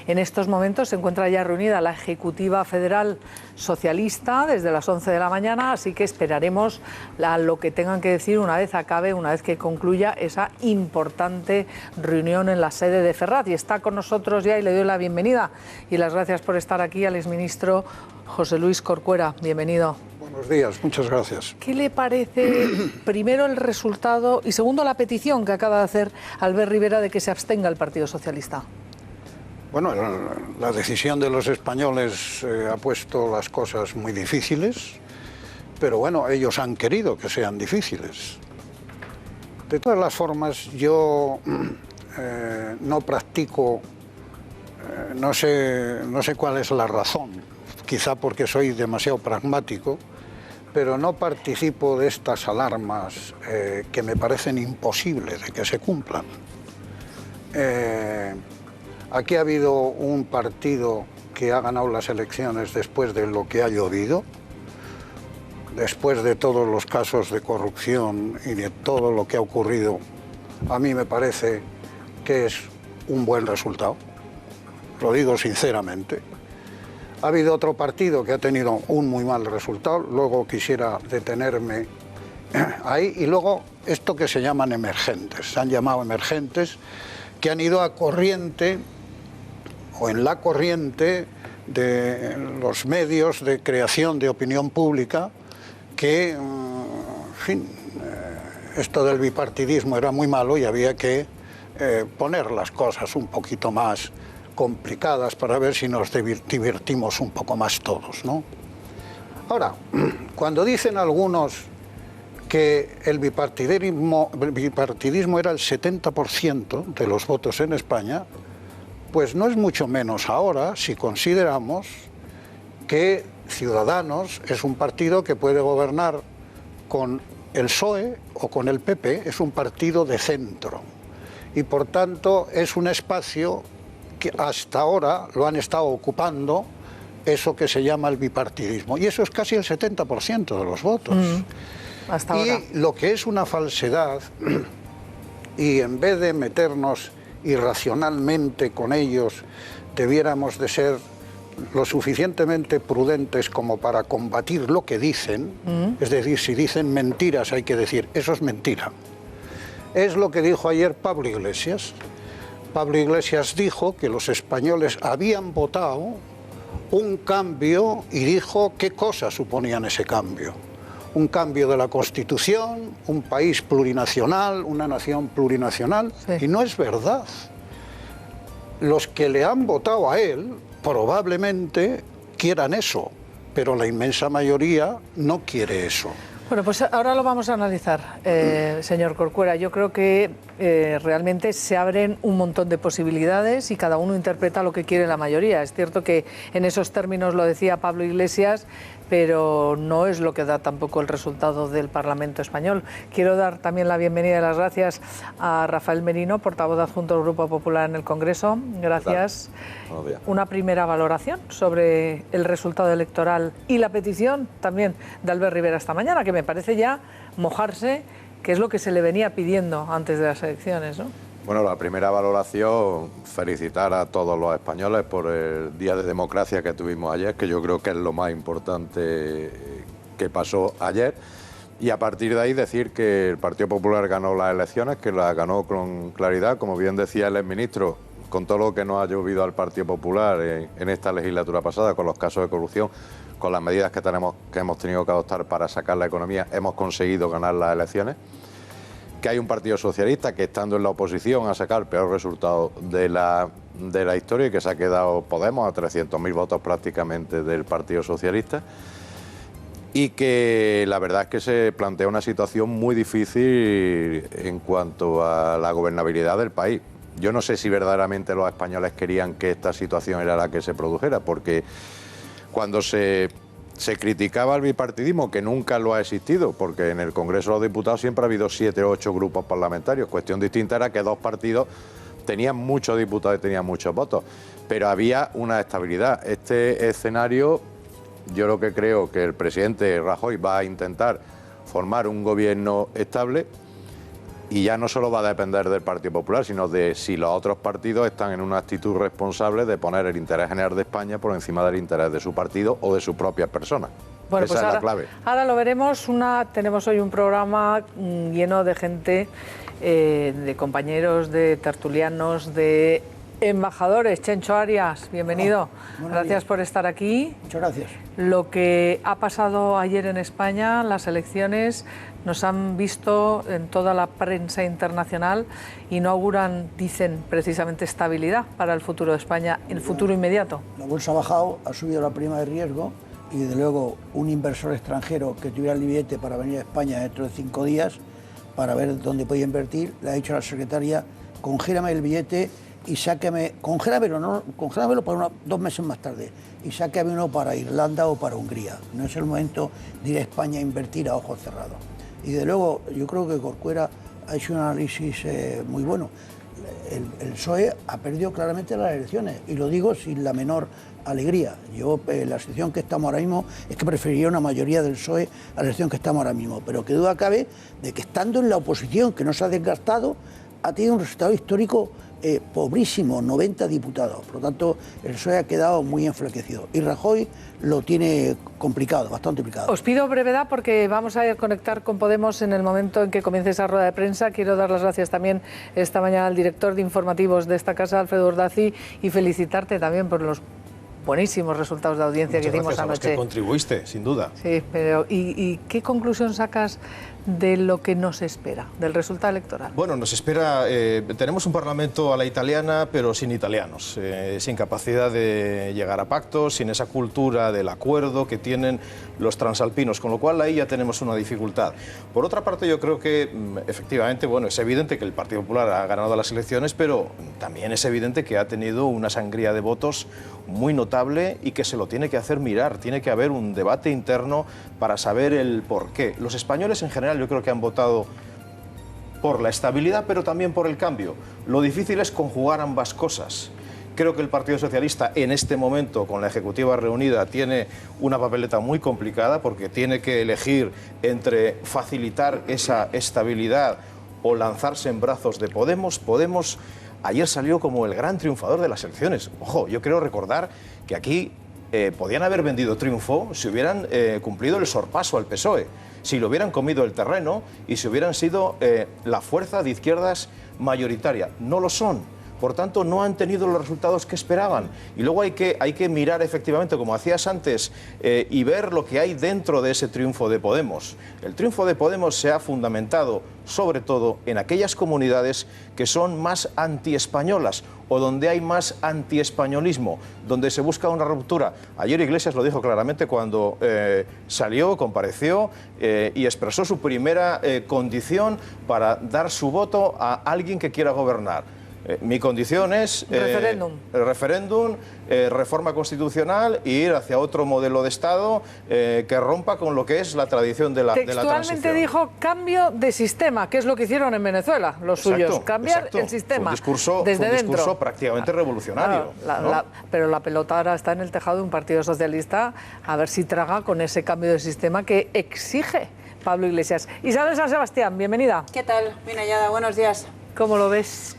En estos momentos se encuentra ya reunida la Ejecutiva Federal Socialista desde las 11 de la mañana, así que esperaremos lo que tengan que decir una vez acabe, una vez que concluya esa importante reunión en la sede de Ferraz. Y está con nosotros ya, y le doy la bienvenida y las gracias por estar aquí, al exministro José Luis Corcuera. Bienvenido. Buenos días, muchas gracias. ¿Qué le parece, primero, el resultado y segundo, la petición que acaba de hacer Albert Rivera de que se abstenga el Partido Socialista? Bueno, la decisión de los españoles ha puesto las cosas muy difíciles, pero bueno, ellos han querido que sean difíciles. De todas las formas, yo no practico, no sé cuál es la razón, quizá porque soy demasiado pragmático, pero no participo de estas alarmas que me parecen imposibles de que se cumplan. Aquí ha habido un partido que ha ganado las elecciones después de lo que ha llovido, después de todos los casos de corrupción y de todo lo que ha ocurrido. A mí me parece que es un buen resultado, lo digo sinceramente. Ha habido otro partido que ha tenido un muy mal resultado, luego quisiera detenerme ahí, y luego esto que se llaman emergentes, se han llamado emergentes, que han ido a corriente o en la corriente de los medios de creación de opinión pública, que, en fin, esto del bipartidismo era muy malo y había que poner las cosas un poquito más complicadas para ver si nos divertimos un poco más todos, ¿no? Ahora, cuando dicen algunos que el bipartidismo era el 70% de los votos en España, pues no es mucho menos ahora si consideramos que Ciudadanos es un partido que puede gobernar con el PSOE o con el PP, es un partido de centro y por tanto es un espacio que hasta ahora lo han estado ocupando eso que se llama el bipartidismo, y eso es casi el 70% de los votos. Hasta ahora. Y lo que es una falsedad, y en vez de meternos irracionalmente con ellos, debiéramos de ser lo suficientemente prudentes como para combatir lo que dicen, es decir, si dicen mentiras hay que decir, eso es mentira. Es lo que dijo ayer Pablo Iglesias. Pablo Iglesias dijo que los españoles habían votado un cambio y dijo qué cosas suponían ese cambio. Un cambio de la Constitución, un país plurinacional, una nación plurinacional, sí. Y no es verdad. Los que le han votado a él probablemente quieran eso, pero la inmensa mayoría no quiere eso. Bueno, pues ahora lo vamos a analizar, señor Corcuera. Yo creo que realmente se abren un montón de posibilidades y cada uno interpreta lo que quiere la mayoría. Es cierto que en esos términos lo decía Pablo Iglesias, pero no es lo que da tampoco el resultado del Parlamento español. Quiero dar también la bienvenida y las gracias a Rafael Merino, portavoz adjunto del Grupo Popular en el Congreso. Gracias. Buenos días. Una primera valoración sobre el resultado electoral y la petición también de Albert Rivera esta mañana, que me parece ya mojarse, que es lo que se le venía pidiendo antes de las elecciones, ¿no? Bueno, la primera valoración, felicitar a todos los españoles por el Día de Democracia que tuvimos ayer, que yo creo que es lo más importante que pasó ayer. Y a partir de ahí decir que el Partido Popular ganó las elecciones, que las ganó con claridad, como bien decía el exministro, con todo lo que nos ha llovido al Partido Popular en esta legislatura pasada, con los casos de corrupción, con las medidas que hemos tenido que adoptar para sacar la economía, hemos conseguido ganar las elecciones. Que hay un Partido Socialista que, estando en la oposición, ha sacado el peor resultado de la historia y que se ha quedado Podemos a 300.000 votos prácticamente del Partido Socialista, y que la verdad es que se plantea una situación muy difícil en cuanto a la gobernabilidad del país. Yo no sé si verdaderamente los españoles querían que esta situación era la que se produjera, porque cuando se criticaba el bipartidismo, que nunca lo ha existido, porque en el Congreso de los Diputados siempre ha habido 7 o 8 grupos parlamentarios. Cuestión distinta era que dos partidos tenían muchos diputados y tenían muchos votos, pero había una estabilidad. Este escenario, yo lo que creo que el presidente Rajoy va a intentar formar un gobierno estable Y ya no solo va a depender del Partido Popular, sino de si los otros partidos están en una actitud responsable de poner el interés general de España por encima del interés de su partido o de sus propias personas. Bueno, Esa pues es la clave. Ahora lo veremos. Tenemos hoy un programa lleno de gente, de compañeros, de tertulianos, de embajadores. Chencho Arias, bienvenido. Gracias por estar aquí. Muchas gracias. Lo que ha pasado ayer en España, las elecciones, nos han visto en toda la prensa internacional y no auguran, dicen, precisamente estabilidad para el futuro de España, el futuro inmediato. La bolsa ha bajado, ha subido la prima de riesgo y, desde luego, un inversor extranjero que tuviera el billete para venir a España dentro de 5 días para ver dónde podía invertir, le ha dicho a la secretaria: congélame el billete y sáqueme, congélamelo para 2 meses más tarde y sáqueme uno para Irlanda o para Hungría. No es el momento de ir a España a invertir a ojos cerrados. Y de luego yo creo que Corcuera ha hecho un análisis muy bueno. El PSOE ha perdido claramente las elecciones y lo digo sin la menor alegría. Yo, la situación que estamos ahora mismo es que preferiría una mayoría del PSOE a la situación que estamos ahora mismo, pero que duda cabe de que, estando en la oposición, que no se ha desgastado, ha tenido un resultado histórico pobrísimo, 90 diputados. Por lo tanto, el PSOE ha quedado muy enflaquecido. Y Rajoy lo tiene complicado, bastante complicado. Os pido brevedad porque vamos a conectar con Podemos en el momento en que comience esa rueda de prensa. Quiero dar las gracias también esta mañana al director de informativos de esta casa, Alfredo Urdazi, y felicitarte también por los buenísimos resultados de audiencia que hicimos anoche. Muchas gracias a los que contribuiste, sin duda. Sí, pero ¿y qué conclusión sacas de lo que nos espera, del resultado electoral? Bueno, nos espera, tenemos un Parlamento a la italiana, pero sin italianos, sin capacidad de llegar a pactos, sin esa cultura del acuerdo que tienen los transalpinos, con lo cual ahí ya tenemos una dificultad. Por otra parte, yo creo que efectivamente, bueno, es evidente que el Partido Popular ha ganado las elecciones, pero también es evidente que ha tenido una sangría de votos muy notable y que se lo tiene que hacer mirar. Tiene que haber un debate interno para saber el porqué. Los españoles en general yo creo que han votado por la estabilidad, pero también por el cambio. Lo difícil es conjugar ambas cosas. Creo que el Partido Socialista en este momento, con la Ejecutiva reunida, tiene una papeleta muy complicada porque tiene que elegir entre facilitar esa estabilidad o lanzarse en brazos de Podemos. Podemos ayer salió como el gran triunfador de las elecciones. Ojo, yo creo recordar que aquí podían haber vendido triunfo si hubieran cumplido el sorpaso al PSOE, si lo hubieran comido el terreno y si hubieran sido la fuerza de izquierdas mayoritaria. No lo son. Por tanto, no han tenido los resultados que esperaban. Y luego hay que mirar efectivamente, como hacías antes, y ver lo que hay dentro de ese triunfo de Podemos. El triunfo de Podemos se ha fundamentado, sobre todo, en aquellas comunidades que son más antiespañolas o donde hay más antiespañolismo, donde se busca una ruptura. Ayer Iglesias lo dijo claramente cuando salió, compareció y expresó su primera condición para dar su voto a alguien que quiera gobernar. Mi condición es referéndum, reforma constitucional e ir hacia otro modelo de Estado que rompa con lo que es la tradición de la transición. Textualmente dijo cambio de sistema, que es lo que hicieron en Venezuela, los suyos. Cambiar el sistema desde dentro. Un discurso prácticamente revolucionario. Claro, pero la pelota ahora está en el tejado de un partido socialista, a ver si traga con ese cambio de sistema que exige Pablo Iglesias. Isabel San Sebastián, bienvenida. ¿Qué tal? Bien hallada, buenos días. ¿Cómo lo ves?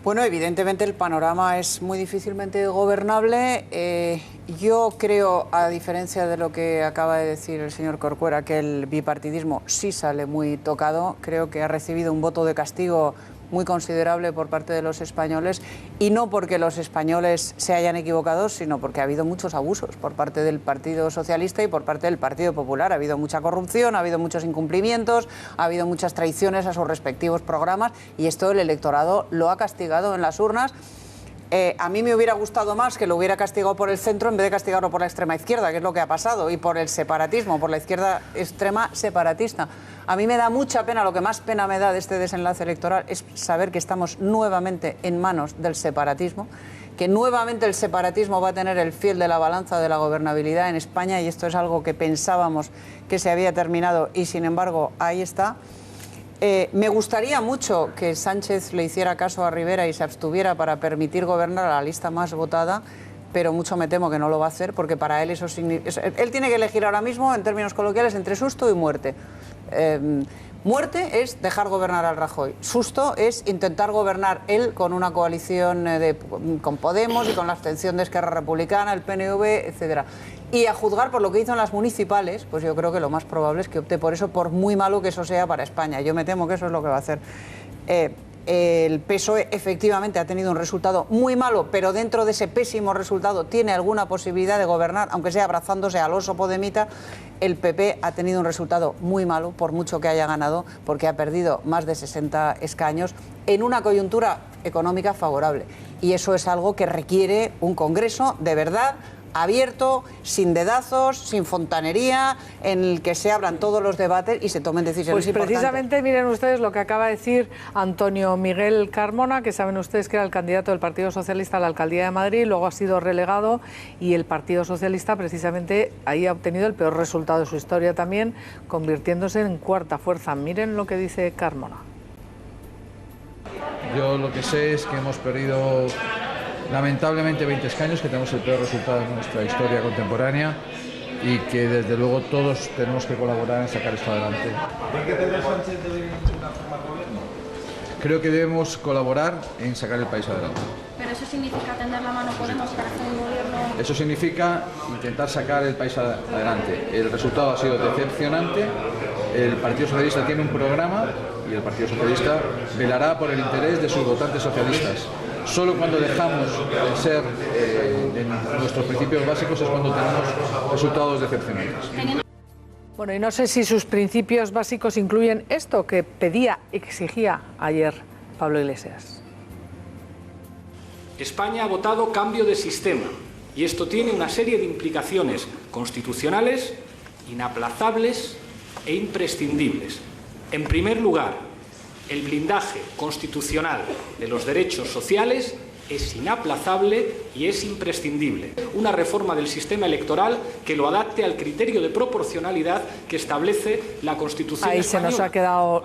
Bueno, evidentemente el panorama es muy difícilmente gobernable. Yo creo, a diferencia de lo que acaba de decir el señor Corcuera, que el bipartidismo sí sale muy tocado. Creo que ha recibido un voto de castigo muy considerable por parte de los españoles, y no porque los españoles se hayan equivocado, sino porque ha habido muchos abusos por parte del Partido Socialista y por parte del Partido Popular. Ha habido mucha corrupción, ha habido muchos incumplimientos, ha habido muchas traiciones a sus respectivos programas, y esto el electorado lo ha castigado en las urnas. A mí me hubiera gustado más que lo hubiera castigado por el centro en vez de castigarlo por la extrema izquierda, que es lo que ha pasado, y por el separatismo, por la izquierda extrema separatista. A mí me da mucha pena, lo que más pena me da de este desenlace electoral es saber que estamos nuevamente en manos del separatismo, que nuevamente el separatismo va a tener el fiel de la balanza de la gobernabilidad en España, y esto es algo que pensábamos que se había terminado y sin embargo ahí está. Me gustaría mucho que Sánchez le hiciera caso a Rivera y se abstuviera para permitir gobernar a la lista más votada, pero mucho me temo que no lo va a hacer, porque para él eso significa... Él tiene que elegir ahora mismo, en términos coloquiales, entre susto y muerte. Muerte es dejar gobernar al Rajoy. Susto es intentar gobernar él con una coalición con Podemos y con la abstención de Esquerra Republicana, el PNV, etcétera. Y a juzgar por lo que hizo en las municipales, pues yo creo que lo más probable es que opte por eso, por muy malo que eso sea para España. Yo me temo que eso es lo que va a hacer. El PSOE efectivamente ha tenido un resultado muy malo, pero dentro de ese pésimo resultado tiene alguna posibilidad de gobernar, aunque sea abrazándose al oso podemita. El PP ha tenido un resultado muy malo, por mucho que haya ganado, porque ha perdido más de 60 escaños en una coyuntura económica favorable. Y eso es algo que requiere un Congreso de verdad, abierto, sin dedazos, sin fontanería, en el que se abran todos los debates y se tomen decisiones importantes. Pues precisamente miren ustedes lo que acaba de decir Antonio Miguel Carmona, que saben ustedes que era el candidato del Partido Socialista a la Alcaldía de Madrid, luego ha sido relegado y el Partido Socialista precisamente ahí ha obtenido el peor resultado de su historia también, convirtiéndose en cuarta fuerza. Miren lo que dice Carmona. Yo lo que sé es que hemos perdido lamentablemente 20 escaños, que tenemos el peor resultado de nuestra historia contemporánea y que desde luego todos tenemos que colaborar en sacar esto adelante. ¿Cree que Pedro Sánchez debe formar gobierno? Creo que debemos colaborar en sacar el país adelante. ¿Pero eso significa tender la mano a Podemos para hacer un gobierno? Eso significa intentar sacar el país adelante. El resultado ha sido decepcionante. El Partido Socialista tiene un programa y el Partido Socialista velará por el interés de sus votantes socialistas. Solo cuando dejamos de ser en nuestros principios básicos es cuando tenemos resultados decepcionantes. Bueno, y no sé si sus principios básicos incluyen esto que exigía ayer Pablo Iglesias. España ha votado cambio de sistema y esto tiene una serie de implicaciones constitucionales inaplazables e imprescindibles. En primer lugar, el blindaje constitucional de los derechos sociales es inaplazable y es imprescindible. Una reforma del sistema electoral que lo adapte al criterio de proporcionalidad que establece la Constitución ahí española. Se nos ha quedado,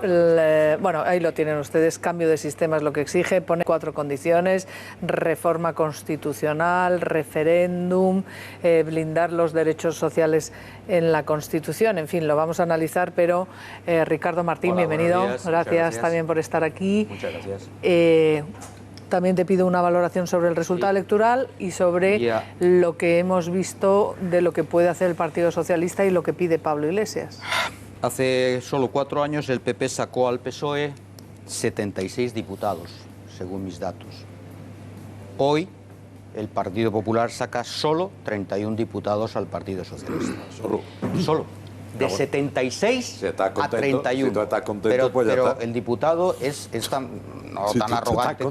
bueno, ahí lo tienen ustedes, cambio de sistema es lo que exige, pone 4 condiciones, reforma constitucional, referéndum, blindar los derechos sociales en la Constitución, en fin, lo vamos a analizar, pero Ricardo Martín, hola, bienvenido, gracias también por estar aquí. Muchas gracias. También te pido una valoración sobre el resultado electoral y sobre lo que hemos visto de lo que puede hacer el Partido Socialista y lo que pide Pablo Iglesias. Hace solo 4 años el PP sacó al PSOE 76 diputados, según mis datos. Hoy el Partido Popular saca solo 31 diputados al Partido Socialista. Solo. De 76 a 31. Si tú estás contento, pues ya pero está. El diputado es tan arrogante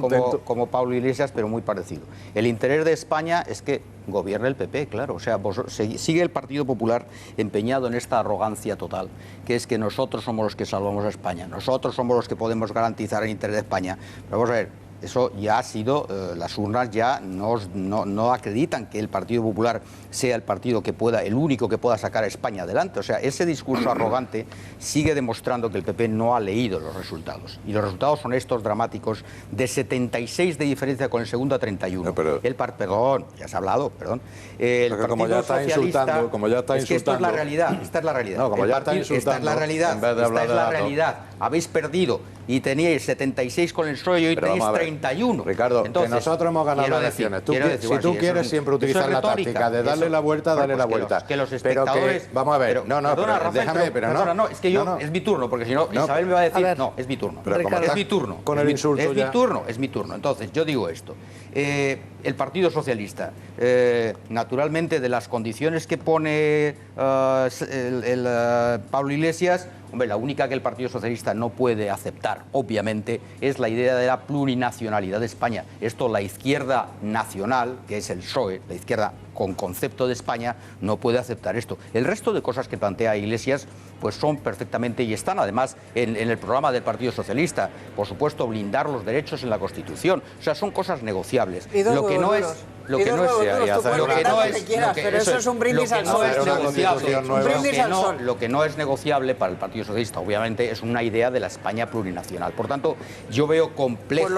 como Pablo Iglesias, pero muy parecido. El interés de España es que gobierne el PP, claro. O sea, sigue el Partido Popular empeñado en esta arrogancia total, que es que nosotros somos los que salvamos a España, nosotros somos los que podemos garantizar el interés de España. Pero vamos a ver, eso ya ha sido, las urnas ya no acreditan que el Partido Popular sea el partido que pueda, el único que pueda sacar a España adelante. O sea, ese discurso arrogante sigue demostrando que el PP no ha leído los resultados. Y los resultados son estos dramáticos, de 76 de diferencia con el segundo a 31. No, pero... Perdón, ya se ha hablado, perdón. El Partido como ya está insultando, como ya está es que esto es la realidad, esta es la realidad. No, como ya está insultando, esta es la realidad, en vez de hablar esta es la realidad. Habéis perdido y teníais 76 con el PSOE y hoy tenéis 31. Ricardo, entonces, que nosotros hemos ganado las elecciones. Si tú quieres siempre utilizar la táctica de darle la vuelta, dale la vuelta. Que los espectadores... Vamos a ver, déjame, pero no. No, es que yo, es mi turno, porque si no, Isabel me va a decir, no, es mi turno. Es mi turno. Con el insulto es mi turno. Entonces, yo digo esto. El Partido Socialista, naturalmente, de las condiciones que pone Pablo Iglesias, hombre, la única que el Partido Socialista no puede aceptar, obviamente, es la idea de la plurinacionalidad de España. Esto la izquierda nacional, que es el PSOE, la izquierda con concepto de España, no puede aceptar esto. El resto de cosas que plantea Iglesias pues son perfectamente, y están además en el programa del Partido Socialista. Por supuesto, blindar los derechos en la Constitución. O sea, son cosas negociables. Lo que no es... Pero eso es un brindis al sol. Lo que no es negociable para el Partido Socialista, obviamente, es una idea de la España plurinacional. Por tanto, yo veo complejo,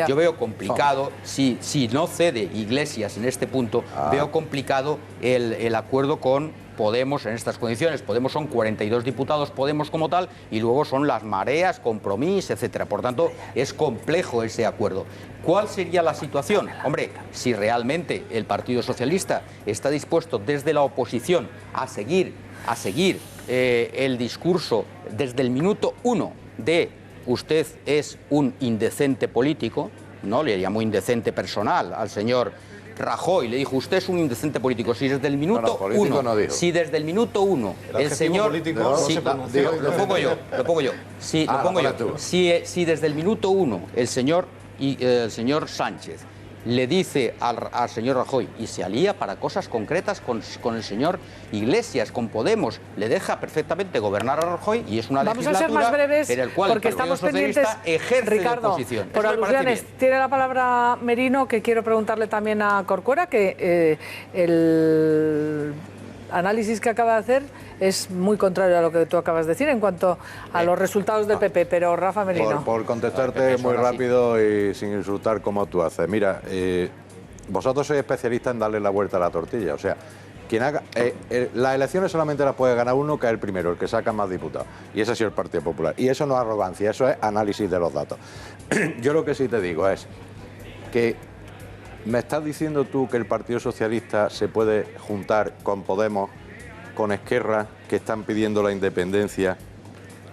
yo veo complicado, si no cede Iglesias en este punto, veo complicado el acuerdo con Podemos en estas condiciones. Podemos son 42 diputados, Podemos como tal, y luego son las mareas, Compromís, etcétera. Por tanto, es complejo ese acuerdo. ¿Cuál sería la situación? Hombre, si realmente el Partido Socialista está dispuesto desde la oposición a seguir el discurso desde el minuto 1 de usted es un indecente político, no le llamó indecente personal al señor Rajoy, le dijo usted es un indecente político. Si desde el minuto 1, si desde el minuto 1 el señor, lo pongo yo, si desde el minuto 1 el señor Sánchez le dice al señor Rajoy y se alía para cosas concretas con el señor Iglesias, con Podemos, le deja perfectamente gobernar a Rajoy y es una legislatura a ser más breves, en el cual porque el Partido estamos pendientes, ejerce Ricardo, de oposición. por alusiones. Tiene la palabra Merino, que quiero preguntarle también a Corcuera, que el análisis que acaba de hacer es muy contrario a lo que tú acabas de decir en cuanto a los resultados del PP, pero Rafa Merino. Por contestarte muy rápido y sin insultar como tú haces. Mira, vosotros sois especialistas en darle la vuelta a la tortilla. O sea, quien haga las elecciones solamente las puede ganar uno, que es el primero, el que saca más diputados. Y ese ha sido el Partido Popular. Y eso no es arrogancia, eso es análisis de los datos. Yo lo que sí te digo es que ¿me estás diciendo tú que el Partido Socialista se puede juntar con Podemos, con Esquerra, que están pidiendo la independencia,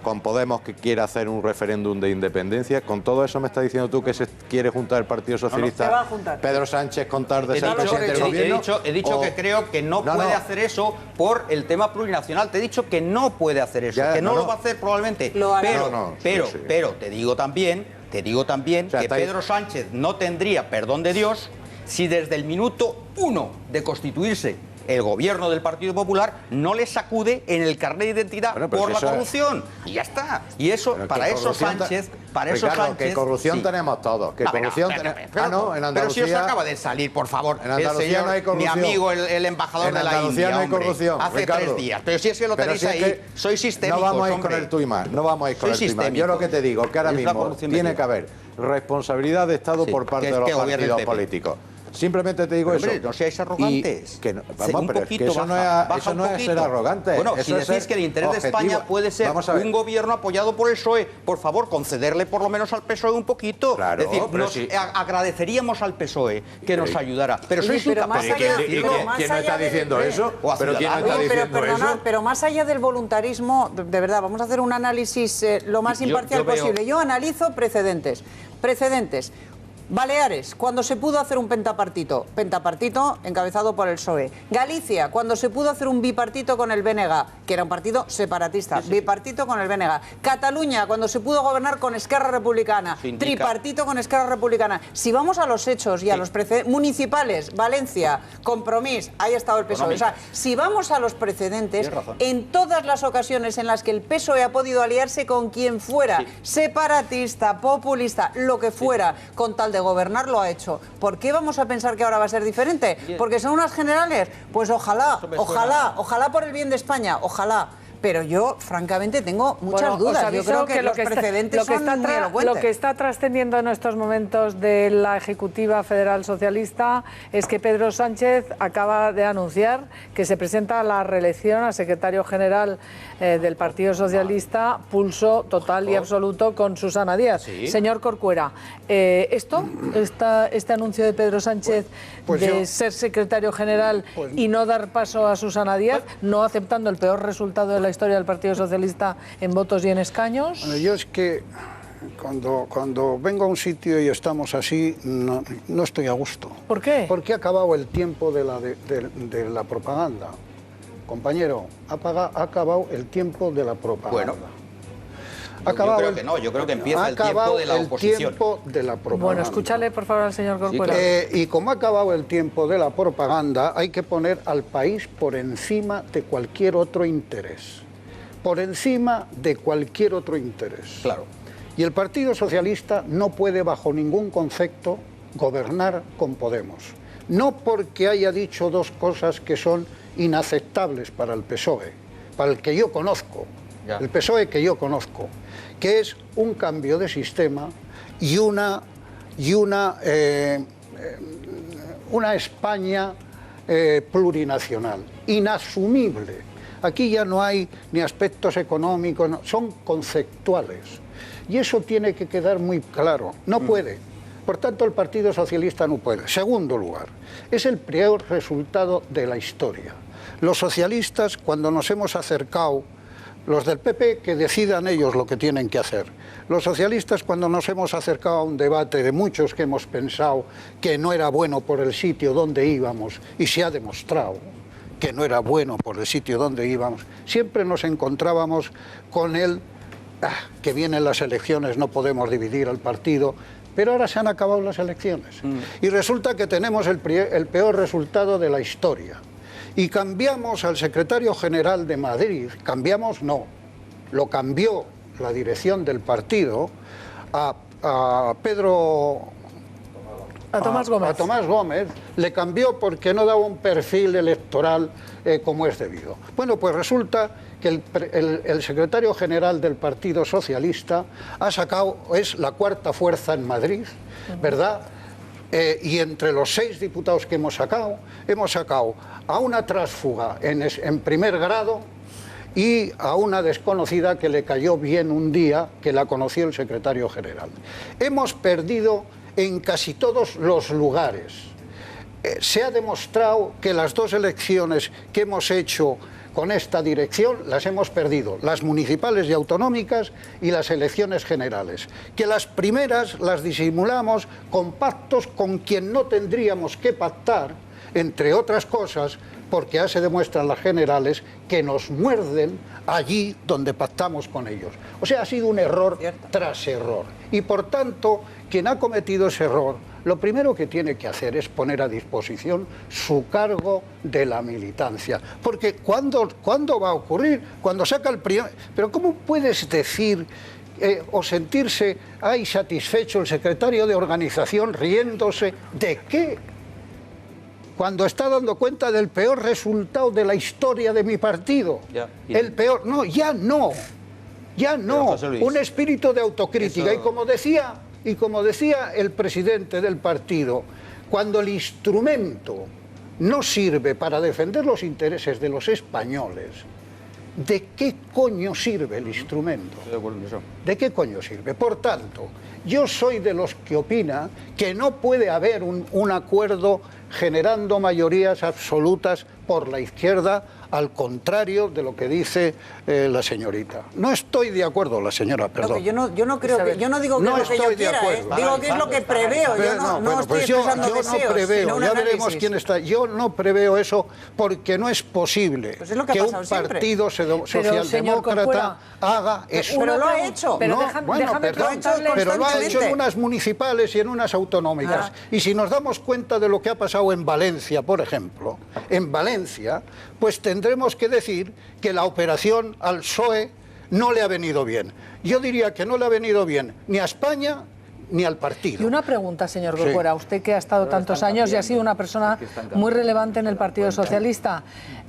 con Podemos, que quiere hacer un referéndum de independencia? ¿Con todo eso me estás diciendo tú que se quiere juntar el Partido Socialista? Se va a juntar. Pedro Sánchez con tal de ser presidente del gobierno. He dicho que creo que no puede hacer eso por el tema plurinacional. Te he dicho que no puede hacer eso, que no lo va a hacer probablemente. Pero te digo también que Pedro Sánchez no tendría perdón de Dios si desde el minuto 1 de constituirse el gobierno del Partido Popular no le sacude en el carnet de identidad por la corrupción. Y ya está. Y eso, para eso Sánchez... Ricardo, que corrupción tenemos todos. Que corrupción tenemos... en Andalucía... Pero si os acaba de salir, por favor, en Andalucía no hay corrupción. Mi amigo, el embajador de la India, no hay corrupción, hace Ricardo. 3 días. Pero si es que lo tenéis ahí, sois sistémicos, no vamos a ir con el tú y más. No vamos a ir con el tú y más. Yo lo que te digo, que ahora mismo tiene que haber responsabilidad de Estado por parte de los partidos políticos. Simplemente te digo eso. No seáis arrogantes. Eso no es ser arrogante. Bueno, si decís que el interés de España puede ser un gobierno apoyado por el PSOE, por favor, concederle por lo menos al PSOE un poquito. Claro, es decir, agradeceríamos al PSOE que nos ayudara. Pero sois incapaces de decirlo. ¿Quién no está diciendo eso? Pero más allá del voluntarismo, de verdad, vamos a hacer un análisis lo más imparcial posible. Yo analizo precedentes. Baleares, cuando se pudo hacer un pentapartito encabezado por el PSOE. Galicia, cuando se pudo hacer un bipartito con el BNG, que era un partido separatista, bipartito con el BNG. Cataluña, cuando se pudo gobernar con Esquerra Republicana, tripartito con Esquerra Republicana. Si vamos a los hechos y a los precedentes municipales, Valencia, Compromís, ahí ha estado el PSOE. O sea, si vamos a los precedentes, en todas las ocasiones en las que el PSOE ha podido aliarse con quien fuera, separatista, populista, lo que fuera, con tal de gobernar, lo ha hecho. ¿Por qué vamos a pensar que ahora va a ser diferente? ¿Porque son unas generales? Pues ojalá por el bien de España, ojalá. Pero yo, francamente, tengo muchas dudas. Yo creo que los precedentes son muy elocuentes. Lo que está trascendiendo en estos momentos de la Ejecutiva Federal Socialista es que Pedro Sánchez acaba de anunciar que se presenta a la reelección a secretario general del Partido Socialista, pulso total y absoluto con Susana Díaz. ¿Sí? Señor Corcuera, este anuncio de Pedro Sánchez de ser secretario general y no dar paso a Susana Díaz, no aceptando el peor resultado de la historia del Partido Socialista en votos y en escaños. Bueno, yo es que cuando vengo a un sitio y estamos así, no estoy a gusto. ¿Por qué? Porque ha acabado el tiempo de la propaganda. Compañero, ha acabado el tiempo de la propaganda. Yo creo que no, yo creo que empieza el tiempo de la oposición. Tiempo de la propaganda. Bueno, escúchale por favor al señor Corcuera. Y como ha acabado el tiempo de la propaganda, hay que poner al país por encima de cualquier otro interés. Por encima de cualquier otro interés. Claro. Y el Partido Socialista no puede bajo ningún concepto gobernar con Podemos. No porque haya dicho dos cosas que son inaceptables para el PSOE, para el que yo conozco. El PSOE que yo conozco, que es un cambio de sistema y una España plurinacional. Inasumible. Aquí ya no hay ni aspectos económicos, no, son conceptuales. Y eso tiene que quedar muy claro. No puede. Por tanto, el Partido Socialista no puede. Segundo lugar, es el peor resultado de la historia. Los socialistas, cuando nos hemos acercado, los del PP, que decidan ellos lo que tienen que hacer. Los socialistas, cuando nos hemos acercado a un debate de muchos que hemos pensado que no era bueno por el sitio donde íbamos, y se ha demostrado que no era bueno por el sitio donde íbamos, siempre nos encontrábamos con el que vienen las elecciones, no podemos dividir al partido, pero ahora se han acabado las elecciones. Y resulta que tenemos el peor resultado de la historia. Y cambiamos al secretario general de Madrid, cambiamos no, lo cambió la dirección del partido a Tomás Gómez, le cambió porque no daba un perfil electoral como es debido. Bueno, pues resulta que el secretario general del Partido Socialista es la cuarta fuerza en Madrid, ¿verdad? Y entre los 6 diputados que hemos sacado a una tránsfuga en primer grado y a una desconocida que le cayó bien un día, que la conoció el secretario general. Hemos perdido en casi todos los lugares. Se ha demostrado que las 2 elecciones que hemos hecho con esta dirección las hemos perdido, las municipales y autonómicas y las elecciones generales, que las primeras las disimulamos con pactos con quien no tendríamos que pactar, entre otras cosas, porque ya se demuestran las generales que nos muerden allí donde pactamos con ellos. O sea, ha sido un error tras error. Y por tanto, quien ha cometido ese error, lo primero que tiene que hacer es poner a disposición su cargo de la militancia. Porque ¿cuándo va a ocurrir? Cuando saca el primer... Pero ¿cómo puedes decir o sentirse satisfecho el secretario de organización riéndose de qué? Cuando está dando cuenta del peor resultado de la historia de mi partido. El peor... No, ya no. Ya no. Un espíritu de autocrítica. Eso... Y como decía el presidente del partido, cuando el instrumento no sirve para defender los intereses de los españoles, ¿de qué coño sirve el instrumento? ¿De qué coño sirve? Por tanto, yo soy de los que opina que no puede haber un acuerdo generando mayorías absolutas por la izquierda, al contrario de lo que dice la señorita. No estoy de acuerdo, la señora, perdón. No, yo no creo que, yo no digo que no es lo que yo quiera, digo que es lo que preveo. Ya veremos quién está. Yo no preveo eso porque no es posible que un partido socialdemócrata haga eso. Pero lo ha hecho. Pero lo ha hecho en unas municipales y en unas autonómicas. Y si nos damos cuenta de lo que ha pasado en Valencia, por ejemplo, en Valencia, pues tendremos que decir que la operación al PSOE no le ha venido bien. Yo diría que no le ha venido bien ni a España ni al partido. Y una pregunta, señor Corcuera, usted que ha estado tantos años y ha sido una persona muy relevante en el Partido Socialista,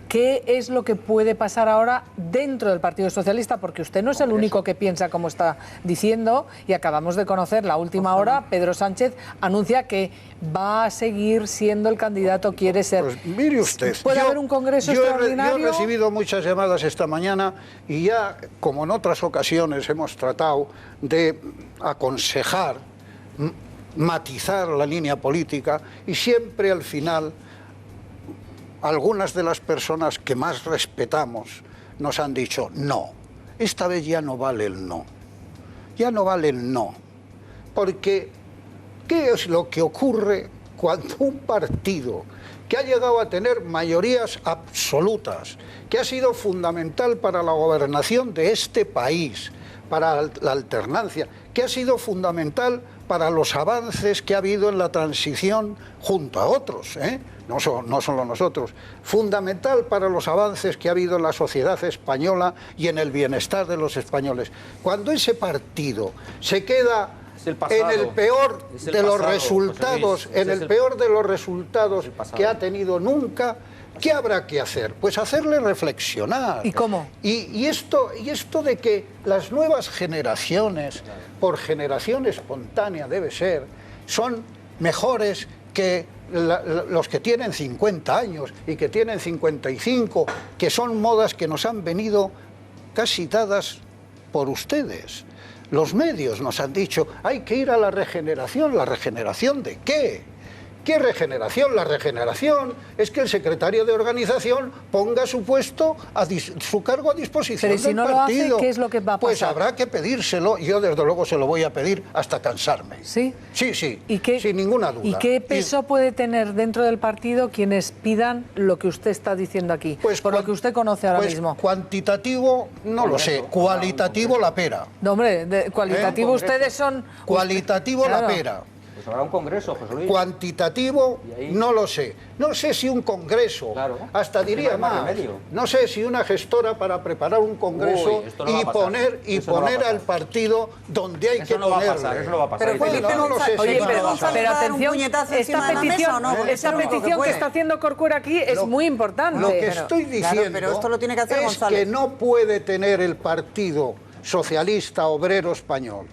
¿qué es lo que puede pasar ahora dentro del Partido Socialista? Porque usted no es el único que piensa como está diciendo, y acabamos de conocer la última hora, Pedro Sánchez anuncia que va a seguir siendo el candidato, quiere ser. Pues mire usted, ¿puede haber un congreso extraordinario? Yo he recibido muchas llamadas esta mañana y ya, como en otras ocasiones, hemos tratado de aconsejar, matizar la línea política, y siempre al final algunas de las personas que más respetamos nos han dicho no. Esta vez ya no vale el no. Ya no vale el no. Porque, ¿qué es lo que ocurre cuando un partido que ha llegado a tener mayorías absolutas, que ha sido fundamental para la gobernación de este país, para la alternancia, que ha sido fundamental para los avances que ha habido en la transición junto a otros, no solo nosotros, fundamental para los avances que ha habido en la sociedad española y en el bienestar de los españoles? Cuando ese partido se queda en el peor de los resultados, que ha tenido nunca, ¿qué habrá que hacer? Pues hacerle reflexionar. ¿Y cómo? Y esto de que las nuevas generaciones, por generación espontánea debe ser, son mejores que los que tienen 50 años y que tienen 55, que son modas que nos han venido casi dadas por ustedes. Los medios nos han dicho, hay que ir a la regeneración. ¿La regeneración de qué? ¿Qué regeneración? La regeneración es que el secretario de organización ponga su puesto, su cargo a disposición del partido. Pero si no lo hace, ¿qué es lo que va a pasar? Pues habrá que pedírselo. Yo desde luego se lo voy a pedir hasta cansarme. ¿Sí? Sí, sí, sin ninguna duda. ¿Y qué peso puede tener dentro del partido quienes pidan lo que usted está diciendo aquí? Pues por lo que usted conoce ahora mismo. Cuantitativo, no lo sé. Cualitativo, la pera. No, hombre, cualitativo ustedes son... Cualitativo, claro. La pera. Pues habrá un congreso, José Luis. Cuantitativo, no lo sé. No sé si un congreso, claro. Hasta diría más. No sé si una gestora para preparar un congreso y poner al partido donde hay que ponerlo. Eso no va a pasar. Pero Felipe, no lo sé. Oye, pero atención, esta petición que está haciendo Corcuera aquí es muy importante. Lo que estoy diciendo pero esto lo tiene que hacer es González. que no puede tener el Partido Socialista Obrero Español,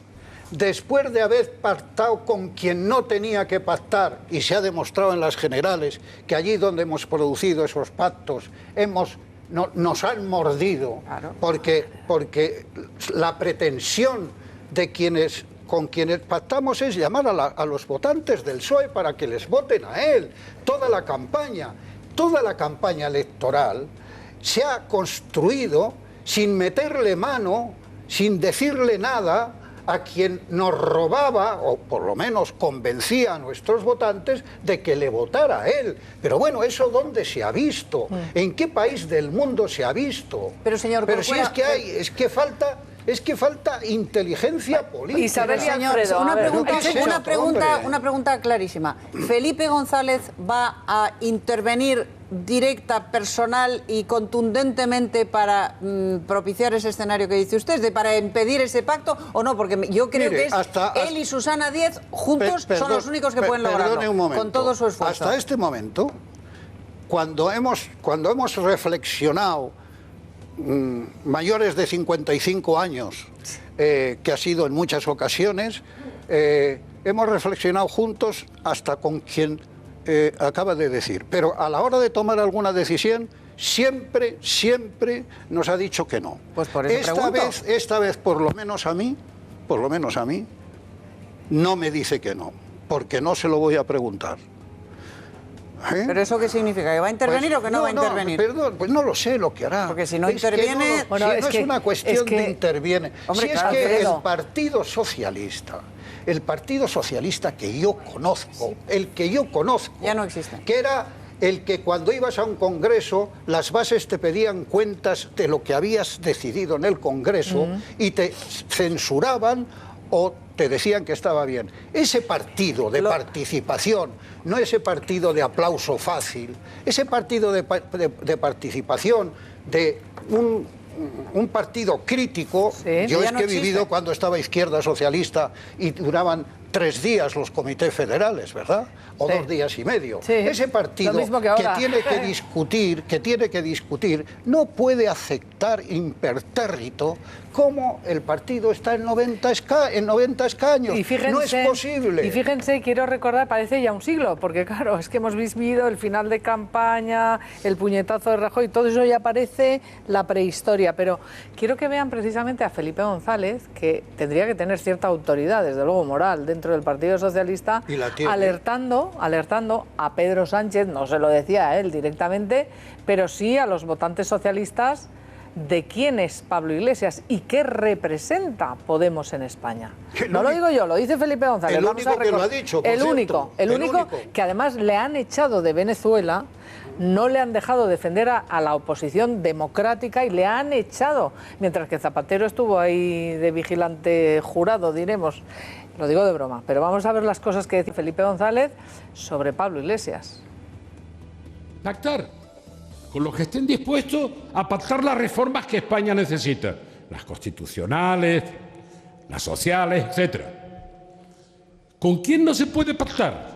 después de haber pactado con quien no tenía que pactar, y se ha demostrado en las generales que allí donde hemos producido esos pactos nos han mordido, claro. porque la pretensión de con quienes pactamos es llamar a los votantes del PSOE para que les voten a él. Toda la campaña electoral se ha construido sin meterle mano, sin decirle nada a quien nos robaba, o por lo menos convencía a nuestros votantes de que le votara a él. Pero bueno, ¿eso dónde se ha visto? ¿En qué país del mundo se ha visto? Pero señor Corcuera, es que falta inteligencia política. Isabel y Alfredo, una pregunta clarísima. ¿Felipe González va a intervenir directa, personal y contundentemente para propiciar ese escenario que dice usted, para impedir ese pacto o no? Porque yo creo que él y Susana Díez juntos son los únicos que pueden lograrlo, con todo su esfuerzo. Hasta este momento, cuando hemos reflexionado, mayores de 55 años, que ha sido en muchas ocasiones, hemos reflexionado juntos hasta con quien acaba de decir, pero a la hora de tomar alguna decisión siempre nos ha dicho que no. Pues por eso esta vez por lo menos a mí no me dice que no, porque no se lo voy a preguntar. ¿Pero eso qué significa? ¿Que va a intervenir o que no va a intervenir? Perdón, pues no lo sé lo que hará. Porque si no interviene... No es una cuestión de interviene. Hombre, si es que el Partido Socialista que yo conozco, ya no existe, que era el que cuando ibas a un congreso, las bases te pedían cuentas de lo que habías decidido en el congreso y te censuraban o te decían que estaba bien. Ese partido de participación, no ese partido de aplauso fácil, ese partido de participación, de un partido crítico. Yo es que he vivido cuando estaba Izquierda Socialista y duraban 3 días los comités federales, ¿verdad? O 2 días y medio. Ese partido que tiene que discutir no puede aceptar impertérrito cómo el partido está en 90 escaños. Y fíjense, no es posible. Y fíjense, quiero recordar, parece ya un siglo, porque claro, es que hemos vivido el final de campaña, el puñetazo de Rajoy, todo eso ya parece la prehistoria. Pero quiero que vean precisamente a Felipe González, que tendría que tener cierta autoridad, desde luego moral, dentro del Partido Socialista, alertando a Pedro Sánchez, no se lo decía a él directamente, pero sí a los votantes socialistas, de quién es Pablo Iglesias y qué representa Podemos en España. No lo digo yo, lo dice Felipe González. El único que lo ha dicho, el único que además le han echado de Venezuela, no le han dejado defender a la oposición democrática y le han echado, mientras que Zapatero estuvo ahí de vigilante jurado, diremos. Lo digo de broma, pero vamos a ver las cosas que dice Felipe González sobre Pablo Iglesias. Pactar con los que estén dispuestos a pactar las reformas que España necesita, las constitucionales, las sociales, etc. ¿Con quién no se puede pactar?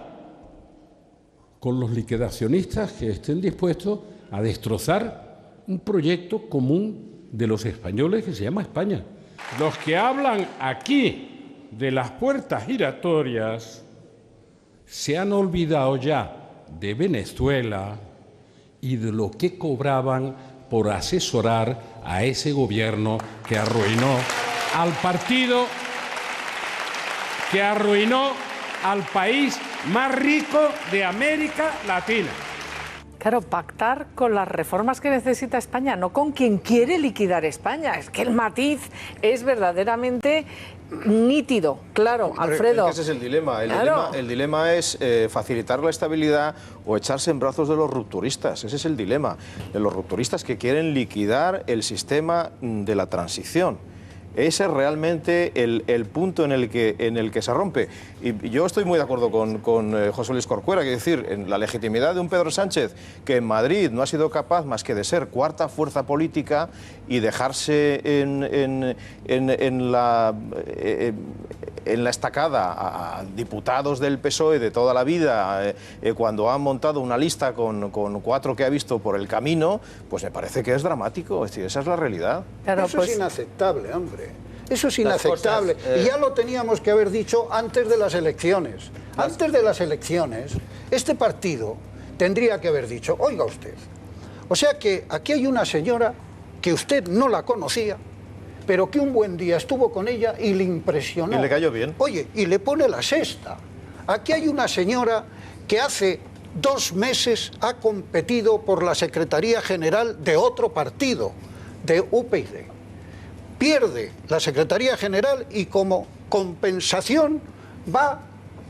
Con los liquidacionistas que estén dispuestos a destrozar un proyecto común de los españoles que se llama España. Los que hablan aquí de las puertas giratorias se han olvidado ya de Venezuela y de lo que cobraban por asesorar a ese gobierno que arruinó al partido, que arruinó al país más rico de América Latina. Claro, pactar con las reformas que necesita España, no con quien quiere liquidar España. Es que el matiz es verdaderamente nítido, claro, Alfredo. Ese es el dilema. Claro. El dilema es facilitar la estabilidad o echarse en brazos de los rupturistas. Ese es el dilema. De los rupturistas que quieren liquidar el sistema de la transición. Ese es realmente el punto en el que se rompe. Y yo estoy muy de acuerdo con José Luis Corcuera, que decir, en la legitimidad de un Pedro Sánchez que en Madrid no ha sido capaz más que de ser cuarta fuerza política y dejarse en la estacada a diputados del PSOE de toda la vida cuando han montado una lista con 4 que ha visto por el camino, pues me parece que es dramático. Es decir, esa es la realidad. Claro, eso es inaceptable, hombre. Eso es inaceptable. Y ya lo teníamos que haber dicho antes de las elecciones. Antes de las elecciones, este partido tendría que haber dicho, oiga usted, o sea que aquí hay una señora que usted no la conocía, pero que un buen día estuvo con ella y le impresionó. Y le cayó bien. Oye, y le pone la sexta. Aquí hay una señora que hace 2 meses ha competido por la Secretaría General de otro partido, de UPyD. Pierde la Secretaría General y como compensación va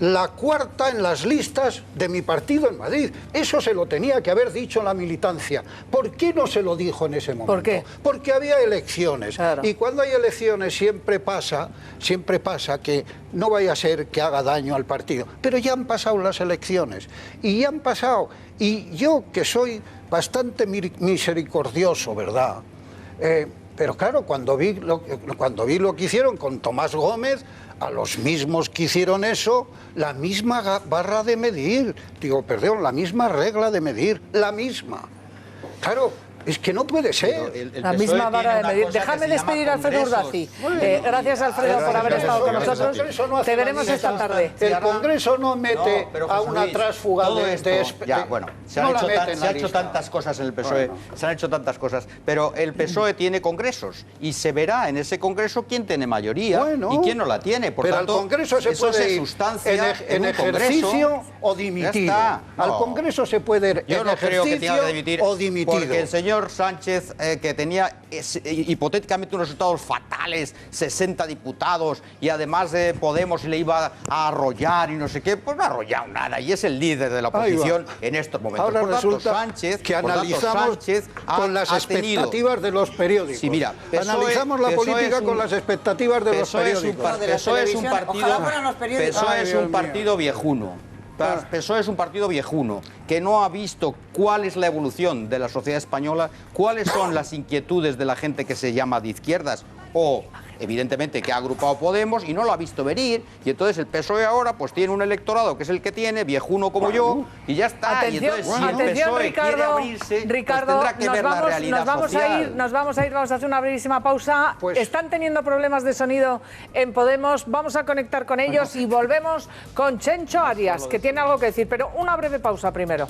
la 4ª en las listas de mi partido en Madrid. Eso se lo tenía que haber dicho la militancia. ¿Por qué no se lo dijo en ese momento? ¿Por qué? Porque había elecciones. Claro. Y cuando hay elecciones siempre pasa que no vaya a ser que haga daño al partido. Pero ya han pasado las elecciones. Y ya han pasado. Y yo, que soy bastante misericordioso, ¿verdad? Pero claro, cuando vi lo que hicieron con Tomás Gómez, a los mismos que hicieron eso, la misma barra de medir, la misma regla de medir, la misma. Claro, es que no puede ser. La misma vara de medir. Déjame despedir a Alfredo Urdaci. Gracias, Alfredo, por haber estado con nosotros. Te veremos esta tarde. El Congreso no mete a una tránsfuga de... Ya, bueno, se han hecho tantas cosas en el PSOE, se han hecho tantas cosas, pero el PSOE tiene congresos y se verá en ese congreso quién tiene mayoría y quién no la tiene. Por tanto, al Congreso se puede ir en ejercicio o dimitido. Al Congreso se puede ir en ejercicio o dimitido. Porque el señor Sánchez, que tenía hipotéticamente unos resultados fatales, 60 diputados, y además de Podemos le iba a arrollar y no sé qué, pues no ha arrollado nada, y es el líder de la oposición en estos momentos. Ahora por tanto, resulta Sánchez, que analizamos con las expectativas de los periódicos. Sí, mira, analizamos la política con las expectativas de los periódicos. PSOE es un partido viejuno. PSOE es un partido viejuno que no ha visto cuál es la evolución de la sociedad española, cuáles son las inquietudes de la gente que se llama de izquierdas o, evidentemente, que ha agrupado Podemos y no lo ha visto venir. Y entonces el PSOE ahora pues tiene un electorado que es el que tiene, viejuno como yo, y ya está. Atención, y entonces, si el PSOE Ricardo, quiere abrirse, Ricardo, pues tendrá que ver la realidad social. Nos vamos a hacer una brevísima pausa. Están teniendo problemas de sonido en Podemos. Vamos a conectar con ellos y volvemos con Chencho Arias, que tiene algo que decir. Pero una breve pausa primero.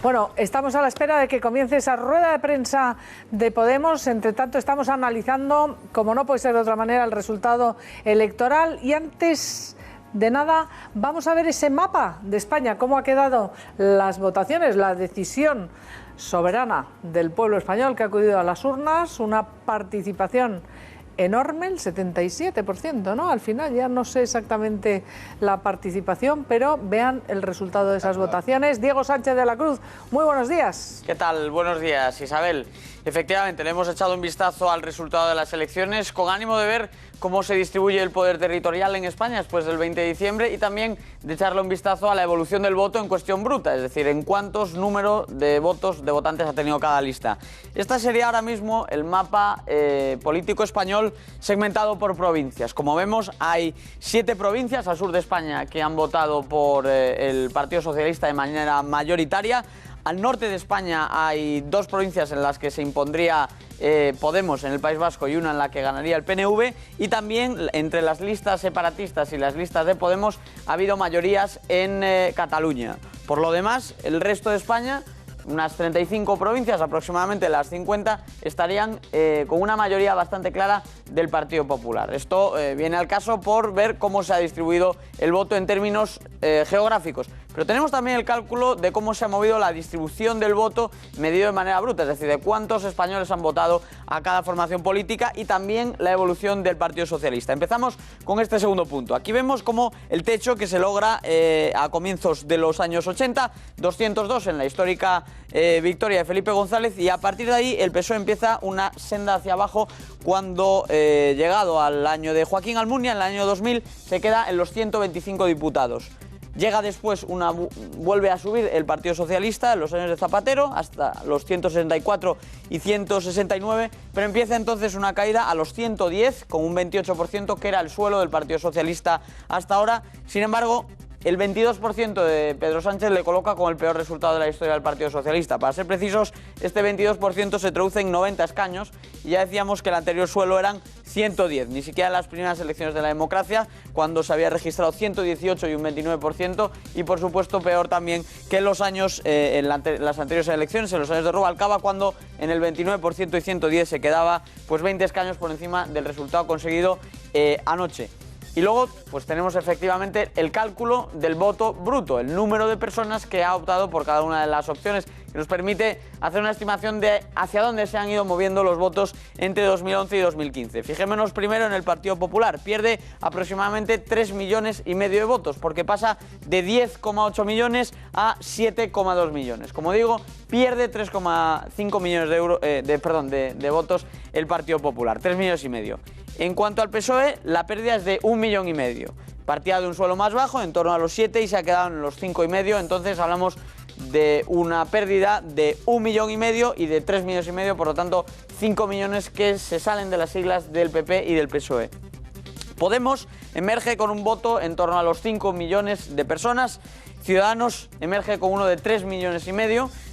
Bueno, estamos a la espera de que comience esa rueda de prensa de Podemos. Entre tanto, estamos analizando, como no puede ser de otra manera, el resultado electoral. Y antes de nada, vamos a ver ese mapa de España, cómo ha quedado las votaciones, la decisión soberana del pueblo español que ha acudido a las urnas, una participación enorme, el 77%, ¿no? Al final ya no sé exactamente la participación, pero vean el resultado de esas votaciones. Diego Sánchez de la Cruz, muy buenos días. ¿Qué tal? Buenos días, Isabel. Efectivamente, le hemos echado un vistazo al resultado de las elecciones con ánimo de ver cómo se distribuye el poder territorial en España después del 20 de diciembre y también de echarle un vistazo a la evolución del voto en cuestión bruta, es decir, en cuántos números de votos de votantes ha tenido cada lista. Esta sería ahora mismo el mapa político español segmentado por provincias. Como vemos, hay 7 provincias al sur de España que han votado por el Partido Socialista de manera mayoritaria. Al norte de España hay 2 provincias en las que se impondría Podemos en el País Vasco y una en la que ganaría el PNV, y también entre las listas separatistas y las listas de Podemos ha habido mayorías en Cataluña. Por lo demás, el resto de España, unas 35 provincias, aproximadamente las 50, estarían con una mayoría bastante clara del Partido Popular. Esto viene al caso por ver cómo se ha distribuido el voto en términos geográficos. Pero tenemos también el cálculo de cómo se ha movido la distribución del voto medido de manera bruta, es decir, de cuántos españoles han votado a cada formación política, y también la evolución del Partido Socialista. Empezamos con este segundo punto. Aquí vemos cómo el techo que se logra a comienzos de los años 80, 202 en la histórica victoria de Felipe González, y a partir de ahí el PSOE empieza una senda hacia abajo cuando, llegado al año de Joaquín Almunia, en el año 2000, se queda en los 125 diputados. Llega después, vuelve a subir el Partido Socialista en los años de Zapatero hasta los 164 y 169, pero empieza entonces una caída a los 110 con un 28%, que era el suelo del Partido Socialista hasta ahora. Sin embargo, el 22% de Pedro Sánchez le coloca como el peor resultado de la historia del Partido Socialista. Para ser precisos, este 22% se traduce en 90 escaños, y ya decíamos que el anterior suelo eran 110, ni siquiera en las primeras elecciones de la democracia, cuando se había registrado 118 y un 29%, y por supuesto peor también que en los años, en las anteriores elecciones, en los años de Rubalcaba, cuando en el 29% y 110 se quedaba pues 20 escaños por encima del resultado conseguido anoche. Y luego pues tenemos efectivamente el cálculo del voto bruto, el número de personas que ha optado por cada una de las opciones, que nos permite hacer una estimación de hacia dónde se han ido moviendo los votos entre 2011 y 2015. Fijémonos primero en el Partido Popular. Pierde aproximadamente 3,5 millones de votos, porque pasa de 10,8 millones a 7,2 millones. Como digo, pierde 3,5 millones de votos el Partido Popular, 3,5 millones. En cuanto al PSOE, la pérdida es de 1,5 millones. Partía de un suelo más bajo, en torno a los 7, y se ha quedado en los 5,5. Entonces hablamos de una pérdida de 1,5 millones y de 3,5 millones, por lo tanto 5 millones que se salen de las siglas del PP y del PSOE. Podemos emerge con un voto en torno a los 5 millones de personas. Ciudadanos emerge con uno de 3,5 millones.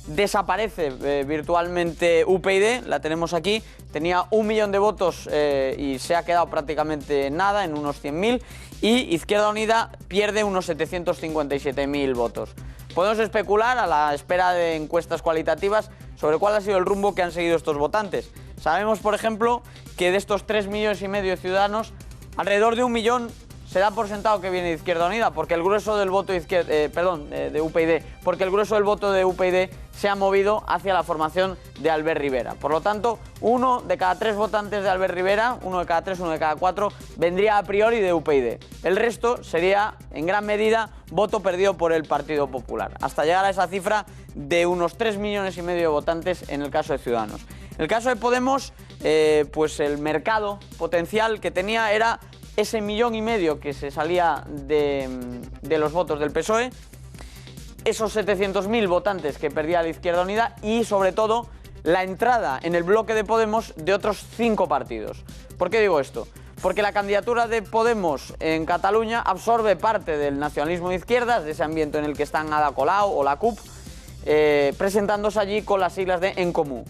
Desaparece virtualmente UPyD, la tenemos aquí. Tenía 1 millón de votos y se ha quedado prácticamente nada, en unos 100.000. Y Izquierda Unida pierde unos 757.000 votos. Podemos especular, a la espera de encuestas cualitativas, sobre cuál ha sido el rumbo que han seguido estos votantes. Sabemos, por ejemplo, que de estos 3,5 millones de ciudadanos, alrededor de 1 millón se da por sentado que viene de Izquierda Unida, porque el grueso del voto de UPyD, porque el grueso del voto de UPyD se ha movido hacia la formación de Albert Rivera. Por lo tanto, 1 de cada 3 votantes de Albert Rivera, 1 de cada 3, 1 de cada 4, vendría a priori de UPyD. El resto sería, en gran medida, voto perdido por el Partido Popular, hasta llegar a esa cifra de unos 3,5 millones de votantes en el caso de Ciudadanos. En el caso de Podemos, pues el mercado potencial que tenía era ese 1,5 millones que se salía de los votos del PSOE, esos 700.000 votantes que perdía la Izquierda Unida, y sobre todo la entrada en el bloque de Podemos de otros 5 partidos. ¿Por qué digo esto? Porque la candidatura de Podemos en Cataluña absorbe parte del nacionalismo de izquierdas, de ese ambiente en el que están Ada Colau o la CUP, presentándose allí con las siglas de En Comú.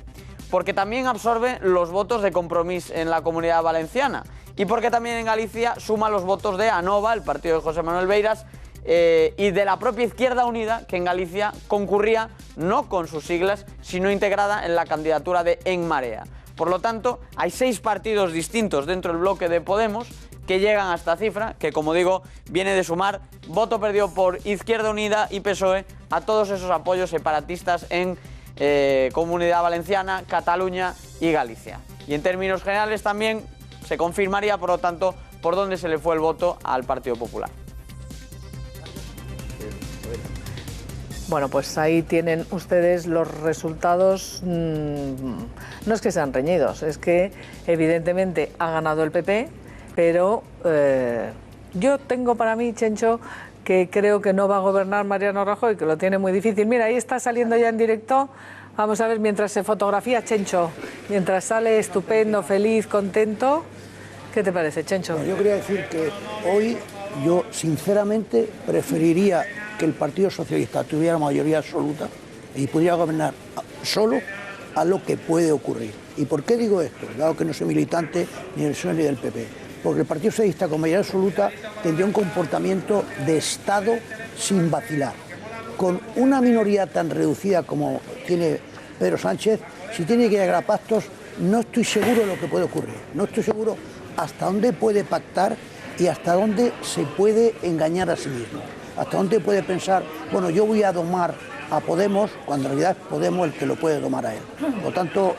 Porque también absorbe los votos de Compromís en la Comunidad Valenciana, y porque también en Galicia suma los votos de Anova, el partido de José Manuel Beiras, y de la propia Izquierda Unida, que en Galicia concurría no con sus siglas, sino integrada en la candidatura de En Marea. Por lo tanto, hay 6 partidos distintos dentro del bloque de Podemos que llegan a esta cifra, que como digo, viene de sumar voto perdido por Izquierda Unida y PSOE a todos esos apoyos separatistas en Comunidad Valenciana, Cataluña y Galicia. Y en términos generales también se confirmaría, por lo tanto, por dónde se le fue el voto al Partido Popular. Bueno, pues ahí tienen ustedes los resultados. No es que sean reñidos, es que evidentemente ha ganado el PP, pero yo tengo para mí, Chencho, que creo que no va a gobernar Mariano Rajoy, que lo tiene muy difícil. Mira, ahí está saliendo ya en directo. Vamos a ver, mientras se fotografía, Chencho, mientras sale estupendo, feliz, contento. ¿Qué te parece, Chencho? Bueno, yo quería decir que hoy yo sinceramente preferiría que el Partido Socialista tuviera mayoría absoluta y pudiera gobernar solo a lo que puede ocurrir. ¿Y por qué digo esto? Dado que no soy militante ni del PSOE ni del PP. Porque el Partido Socialista con mayoría absoluta tendría un comportamiento de Estado sin vacilar. Con una minoría tan reducida como tiene Pedro Sánchez, si tiene que llegar a pactos, no estoy seguro de lo que puede ocurrir. No estoy seguro hasta dónde puede pactar y hasta dónde se puede engañar a sí mismo. Hasta dónde puede pensar, bueno, yo voy a domar a Podemos, cuando en realidad es Podemos el que lo puede domar a él. Por lo tanto,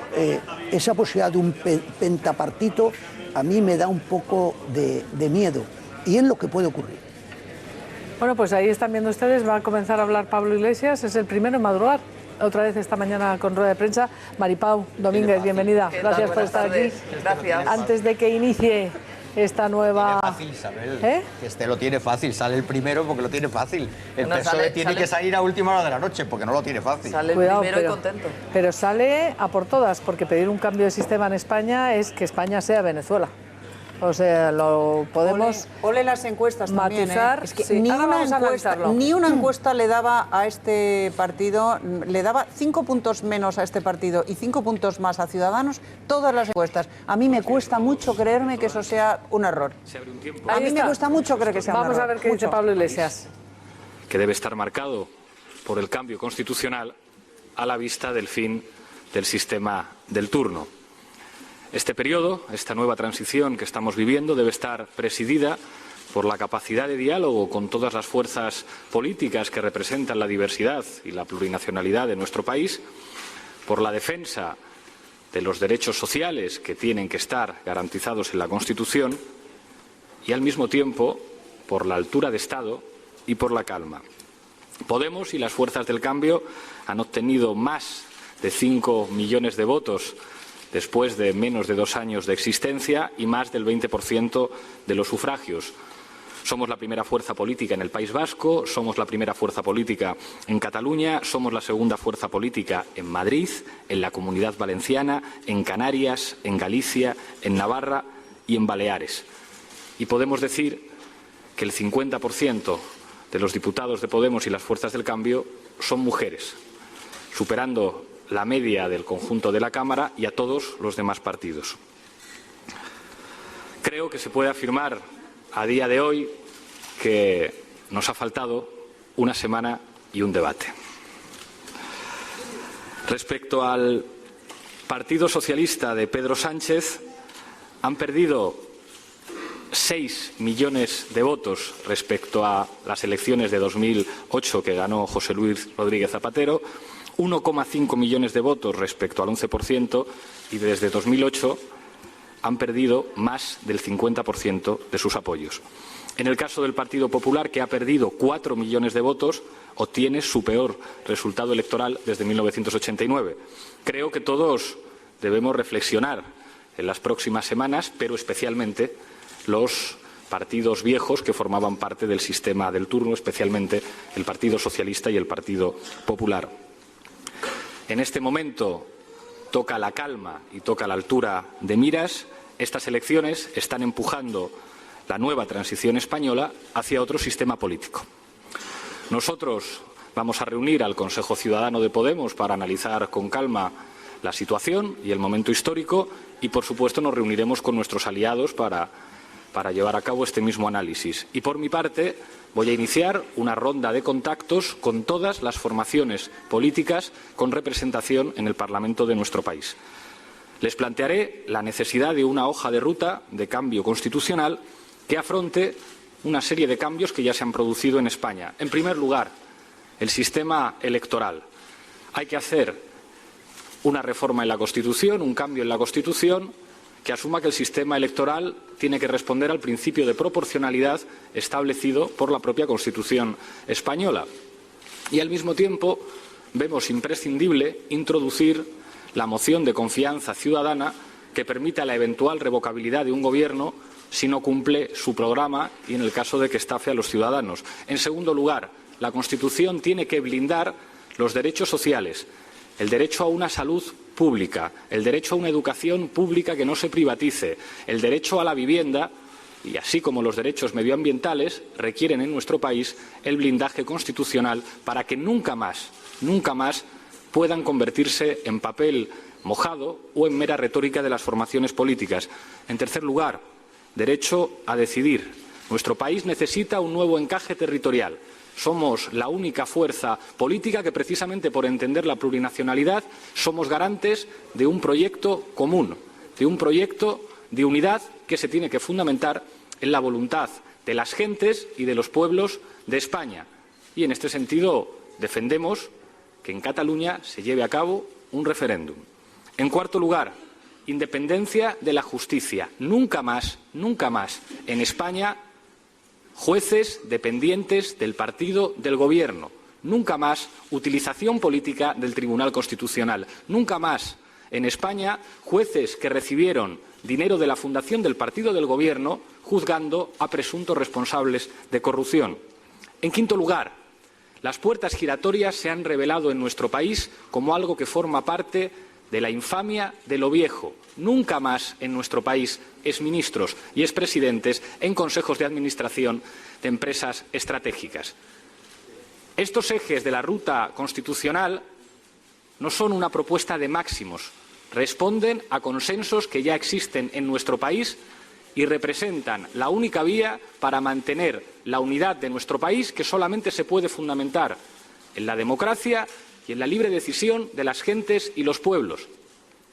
esa posibilidad de un pentapartito a mí me da un poco de miedo, y es lo que puede ocurrir. Bueno, pues ahí están viendo ustedes, va a comenzar a hablar Pablo Iglesias, es el primero en madrugar. Otra vez esta mañana con rueda de prensa. Maripau Domínguez, bienvenida. Gracias por estar aquí. Gracias. Antes de que inicie esta nueva... Tiene fácil, Isabel. Que lo tiene fácil, sale el primero porque lo tiene fácil. El PSOE tiene que salir a última hora de la noche porque no lo tiene fácil. Sale el primero y contento. Pero sale a por todas, porque pedir un cambio de sistema en España es que España sea Venezuela. O sea, lo podemos ole las encuestas matizar. También, ¿eh? Es que sí, ni una encuesta le daba a este partido, le daba 5 puntos menos a este partido y 5 puntos más a Ciudadanos, todas las encuestas. A mí me cuesta mucho creerme que eso sea un error. A mí me cuesta mucho creer que sea un error. Vamos a ver qué dice Pablo Iglesias. Que debe estar marcado por el cambio constitucional a la vista del fin del sistema del turno. Este periodo, esta nueva transición que estamos viviendo, debe estar presidida por la capacidad de diálogo con todas las fuerzas políticas que representan la diversidad y la plurinacionalidad de nuestro país, por la defensa de los derechos sociales que tienen que estar garantizados en la Constitución y, al mismo tiempo, por la altura de Estado y por la calma. Podemos y las fuerzas del cambio han obtenido más de 5 millones de votos después de menos de 2 años de existencia y más del 20% de los sufragios. Somos la primera fuerza política en el País Vasco, somos la primera fuerza política en Cataluña, somos la segunda fuerza política en Madrid, en la Comunidad Valenciana, en Canarias, en Galicia, en Navarra y en Baleares. Y podemos decir que el 50% de los diputados de Podemos y las fuerzas del cambio son mujeres, superando la media del conjunto de la Cámara y a todos los demás partidos. Creo que se puede afirmar a día de hoy que nos ha faltado una semana y un debate. Respecto al Partido Socialista de Pedro Sánchez, han perdido 6 millones de votos respecto a las elecciones de 2008 que ganó José Luis Rodríguez Zapatero, 1,5 millones de votos respecto al 11% y desde 2008 han perdido más del 50% de sus apoyos. En el caso del Partido Popular, que ha perdido 4 millones de votos, obtiene su peor resultado electoral desde 1989. Creo que todos debemos reflexionar en las próximas semanas, pero especialmente los partidos viejos que formaban parte del sistema del turno, especialmente el Partido Socialista y el Partido Popular. En este momento toca la calma y toca la altura de miras. Estas elecciones están empujando la nueva transición española hacia otro sistema político. Nosotros vamos a reunir al Consejo Ciudadano de Podemos para analizar con calma la situación y el momento histórico y, por supuesto, nos reuniremos con nuestros aliados para llevar a cabo este mismo análisis. Y, por mi parte, voy a iniciar una ronda de contactos con todas las formaciones políticas con representación en el Parlamento de nuestro país. Les plantearé la necesidad de una hoja de ruta de cambio constitucional que afronte una serie de cambios que ya se han producido en España. En primer lugar, el sistema electoral. Hay que hacer una reforma en la Constitución, un cambio en la Constitución que asuma que el sistema electoral tiene que responder al principio de proporcionalidad establecido por la propia Constitución española. Y, al mismo tiempo, vemos imprescindible introducir la moción de confianza ciudadana que permita la eventual revocabilidad de un gobierno si no cumple su programa y en el caso de que estafe a los ciudadanos. En segundo lugar, la Constitución tiene que blindar los derechos sociales, el derecho a una salud pública, el derecho a una educación pública que no se privatice, el derecho a la vivienda y, así como los derechos medioambientales, requieren en nuestro país el blindaje constitucional para que nunca más puedan convertirse en papel mojado o en mera retórica de las formaciones políticas. En tercer lugar, derecho a decidir. Nuestro país necesita un nuevo encaje territorial. Somos la única fuerza política que, precisamente por entender la plurinacionalidad, somos garantes de un proyecto común, de un proyecto de unidad que se tiene que fundamentar en la voluntad de las gentes y de los pueblos de España. Y en este sentido defendemos que en Cataluña se lleve a cabo un referéndum. En cuarto lugar, independencia de la justicia. Nunca más en España jueces dependientes del partido del Gobierno. Nunca más utilización política del Tribunal Constitucional. Nunca más en España jueces que recibieron dinero de la fundación del partido del Gobierno juzgando a presuntos responsables de corrupción. En quinto lugar, las puertas giratorias se han revelado en nuestro país como algo que forma parte de la infamia de lo viejo. Nunca más en nuestro país exministros y expresidentes en consejos de administración de empresas estratégicas. Estos ejes de la ruta constitucional no son una propuesta de máximos, responden a consensos que ya existen en nuestro país y representan la única vía para mantener la unidad de nuestro país, que solamente se puede fundamentar en la democracia y en la libre decisión de las gentes y los pueblos.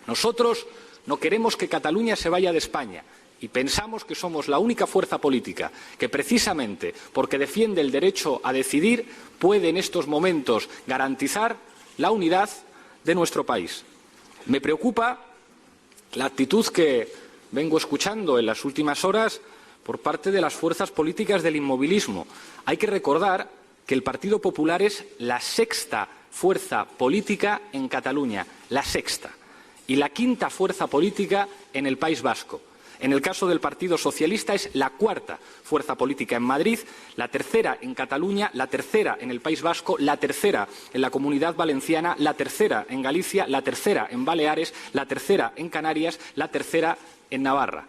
Nosotros no queremos que Cataluña se vaya de España y pensamos que somos la única fuerza política que, precisamente porque defiende el derecho a decidir, puede en estos momentos garantizar la unidad de nuestro país. Me preocupa la actitud que vengo escuchando en las últimas horas por parte de las fuerzas políticas del inmovilismo. Hay que recordar que el Partido Popular es la sexta fuerza política en Cataluña, la sexta, y la quinta fuerza política en el País Vasco. En el caso del Partido Socialista es la cuarta fuerza política en Madrid, la tercera en Cataluña, la tercera en el País Vasco, la tercera en la Comunidad Valenciana, la tercera en Galicia, la tercera en Baleares, la tercera en Canarias, la tercera en Navarra.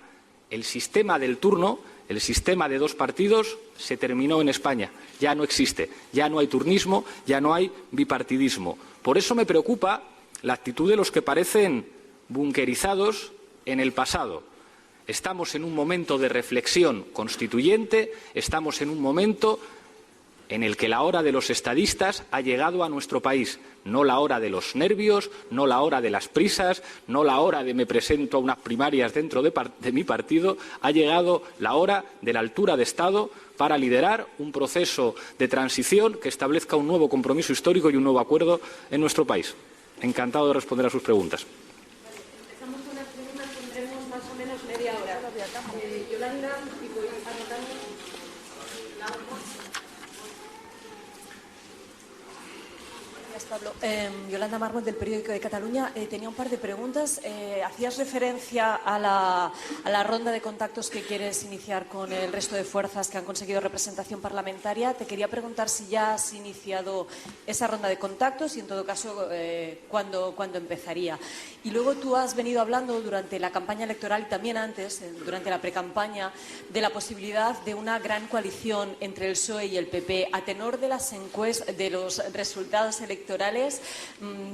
El sistema del turno, el sistema de dos partidos, se terminó en España. Ya no existe, ya no hay turnismo, ya no hay bipartidismo. Por eso me preocupa la actitud de los que parecen bunkerizados en el pasado. Estamos en un momento de reflexión constituyente, estamos en un momento en el que la hora de los estadistas ha llegado a nuestro país. No la hora de los nervios, no la hora de las prisas, no la hora de me presento a unas primarias dentro de mi partido. Ha llegado la hora de la altura de Estado para liderar un proceso de transición que establezca un nuevo compromiso histórico y un nuevo acuerdo en nuestro país. Encantado de responder a sus preguntas. Empezamos con las preguntas, tendremos más o menos media hora. Yolanda, y voy anotando. Pablo. Yolanda Mármol, del Periódico de Cataluña. Tenía un par de preguntas. Hacías referencia a la ronda de contactos que quieres iniciar con el resto de fuerzas que han conseguido representación parlamentaria. Te quería preguntar si ya has iniciado esa ronda de contactos y, en todo caso, ¿cuándo empezaría? Y luego tú has venido hablando durante la campaña electoral y también antes, durante la precampaña, de la posibilidad de una gran coalición entre el PSOE y el PP. A tenor de las encuestas, de los resultados electorales,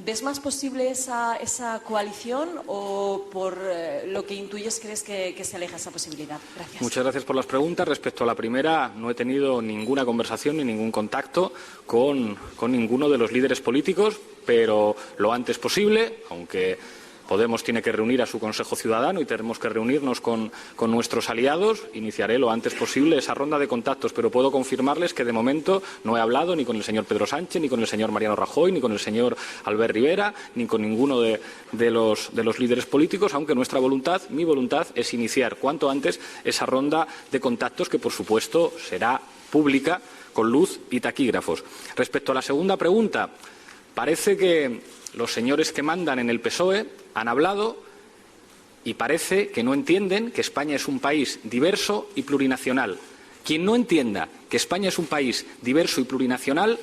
¿ves más posible esa coalición o, por lo que intuyes, crees que se aleja esa posibilidad? Gracias. Muchas gracias por las preguntas. Respecto a la primera, no he tenido ninguna conversación ni ningún contacto con ninguno de los líderes políticos, pero lo antes posible, aunque Podemos tiene que reunir a su Consejo Ciudadano y tenemos que reunirnos con nuestros aliados. Iniciaré lo antes posible esa ronda de contactos, pero puedo confirmarles que de momento no he hablado ni con el señor Pedro Sánchez, ni con el señor Mariano Rajoy, ni con el señor Albert Rivera, ni con ninguno de los líderes políticos, aunque nuestra voluntad, mi voluntad, es iniciar cuanto antes esa ronda de contactos que, por supuesto, será pública, con luz y taquígrafos. Respecto a la segunda pregunta, parece que los señores que mandan en el PSOE han hablado y parece que no entienden que España es un país diverso y plurinacional. Quien no entienda que España es un país diverso y plurinacional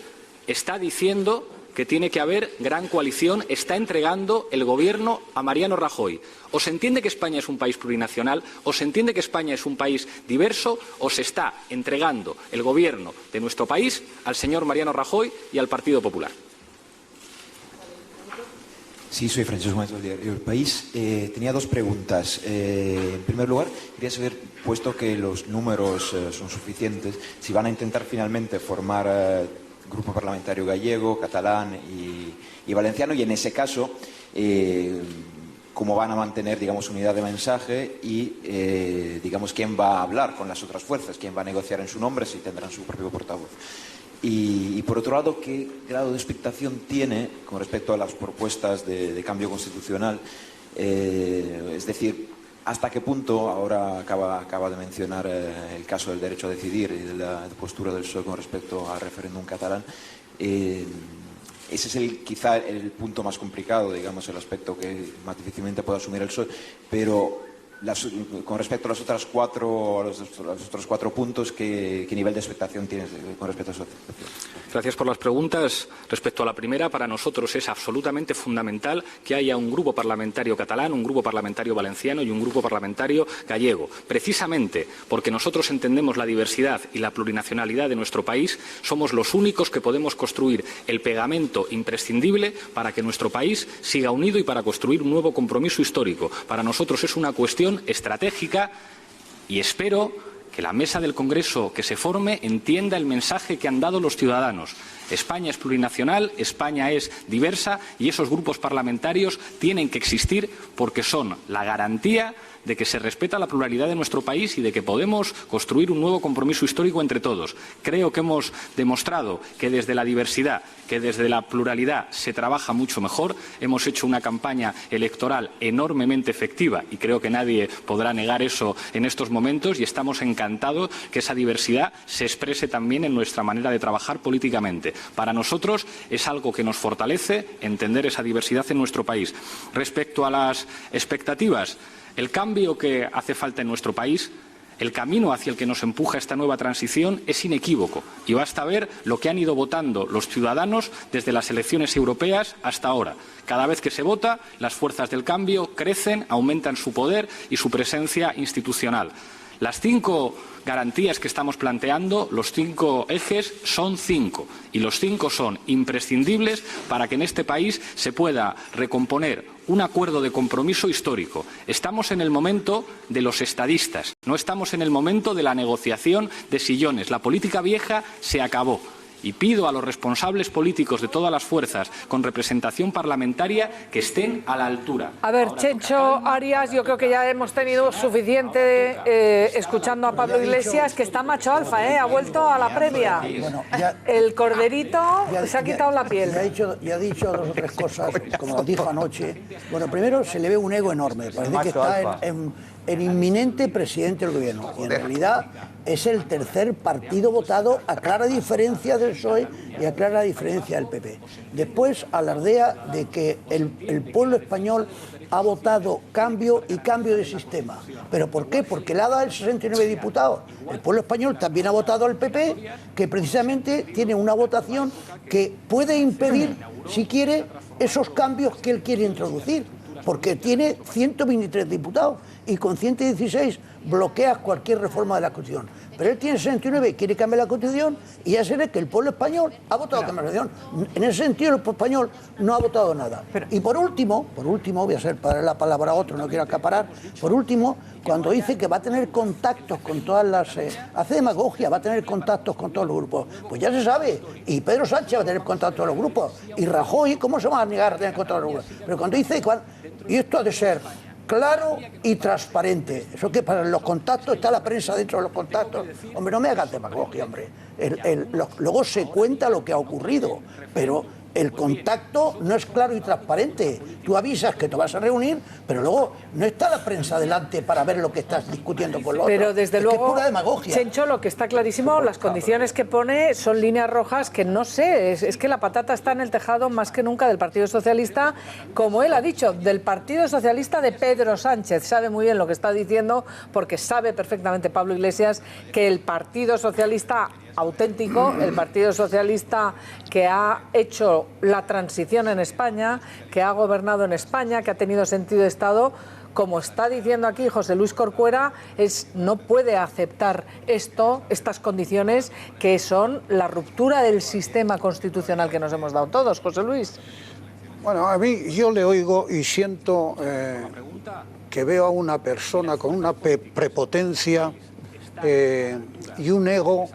está diciendo que tiene que haber gran coalición, está entregando el gobierno a Mariano Rajoy. O se entiende que España es un país plurinacional, o se entiende que España es un país diverso, o se está entregando el gobierno de nuestro país al señor Mariano Rajoy y al Partido Popular. Sí, soy Francesco Maestro del diario El País. Tenía dos preguntas. En primer lugar, quería saber, puesto que los números son suficientes, si van a intentar finalmente formar grupo parlamentario gallego, catalán y valenciano, y en ese caso, cómo van a mantener, digamos, unidad de mensaje y, digamos, quién va a hablar con las otras fuerzas, quién va a negociar en su nombre, si tendrán su propio portavoz. Y por otro lado, ¿qué grado de expectación tiene con respecto a las propuestas de cambio constitucional? Es decir, ¿hasta qué punto, ahora acaba de mencionar el caso del derecho a decidir y de la postura del PSOE con respecto al referéndum catalán? Ese es quizá el punto más complicado, digamos, el aspecto que más difícilmente puede asumir el PSOE, pero con respecto a los otros cuatro puntos, ¿qué nivel de expectación tienes con respecto a eso? Gracias por las preguntas. Respecto a la primera, para nosotros es absolutamente fundamental que haya un grupo parlamentario catalán, un grupo parlamentario valenciano y un grupo parlamentario gallego. Precisamente porque nosotros entendemos la diversidad y la plurinacionalidad de nuestro país, somos los únicos que podemos construir el pegamento imprescindible para que nuestro país siga unido y para construir un nuevo compromiso histórico. Para nosotros es una cuestión estratégica y espero que la mesa del Congreso que se forme entienda el mensaje que han dado los ciudadanos. España es plurinacional, España es diversa y esos grupos parlamentarios tienen que existir porque son la garantía de que se respeta la pluralidad de nuestro país y de que podemos construir un nuevo compromiso histórico entre todos. Creo que hemos demostrado que desde la diversidad, que desde la pluralidad se trabaja mucho mejor. Hemos hecho una campaña electoral enormemente efectiva y creo que nadie podrá negar eso en estos momentos y estamos encantados que esa diversidad se exprese también en nuestra manera de trabajar políticamente. Para nosotros es algo que nos fortalece entender esa diversidad en nuestro país. Respecto a las expectativas, el cambio que hace falta en nuestro país, el camino hacia el que nos empuja esta nueva transición es inequívoco y basta ver lo que han ido votando los ciudadanos desde las elecciones europeas hasta ahora. Cada vez que se vota, las fuerzas del cambio crecen, aumentan su poder y su presencia institucional. Las 5 garantías que estamos planteando, los 5 ejes, son 5 y los 5 son imprescindibles para que en este país se pueda recomponer un acuerdo de compromiso histórico. Estamos en el momento de los estadistas, no estamos en el momento de la negociación de sillones. La política vieja se acabó. Y pido a los responsables políticos de todas las fuerzas con representación parlamentaria que estén a la altura. A ver, Chencho Arias, yo creo que ya hemos tenido suficiente escuchando a Pablo Iglesias, que está macho alfa, ha vuelto a la previa. Bueno, el corderito se ha quitado la piel. Ya ha dicho 2 o 3 cosas, como dijo anoche. Bueno, primero se le ve un ego enorme, parece que está en inminente presidente del gobierno. Y en realidad es el tercer partido votado, a clara diferencia del PSOE y a clara diferencia del PP. Después alardea de que el pueblo español ha votado cambio y cambio de sistema. ¿Pero por qué? Porque le ha dado el 69 diputados. El pueblo español también ha votado al PP, que precisamente tiene una votación que puede impedir, si quiere, esos cambios que él quiere introducir, porque tiene 123 diputados y con 116 bloqueas cualquier reforma de la Constitución. Pero él tiene 69 y quiere cambiar la Constitución y ya se ve que el pueblo español ha votado cambiar la Constitución. En ese sentido el pueblo español no ha votado nada. Y por último, voy a para la palabra a otro, no quiero acaparar, por último, cuando dice que va a tener contactos con todas las... hace demagogia, va a tener contactos con todos los grupos. Pues ya se sabe, y Pedro Sánchez va a tener contactos con todos los grupos, y Rajoy, ¿cómo se va a negar a tener contactos con los grupos? Pero cuando dice... Y esto ha de ser claro y transparente. Eso que para los contactos está la prensa dentro de los contactos. Hombre, no me hagas demagogia, hombre. Luego se cuenta lo que ha ocurrido, pero el contacto no es claro y transparente. Tú avisas que te vas a reunir, pero luego no está la prensa delante para ver lo que estás discutiendo con los otros. Pero desde luego, es pura demagogia. Chencho, lo que está clarísimo, las condiciones que pone son líneas rojas que no sé, es que la patata está en el tejado más que nunca del Partido Socialista, como él ha dicho, del Partido Socialista de Pedro Sánchez. Sabe muy bien lo que está diciendo, porque sabe perfectamente Pablo Iglesias que el Partido Socialista auténtico, el Partido Socialista que ha hecho la transición en España, que ha gobernado en España, que ha tenido sentido de Estado, como está diciendo aquí José Luis Corcuera, no puede aceptar estas condiciones que son la ruptura del sistema constitucional que nos hemos dado todos. José Luis. Bueno, a mí yo le oigo y siento que veo a una persona con una prepotencia y un ego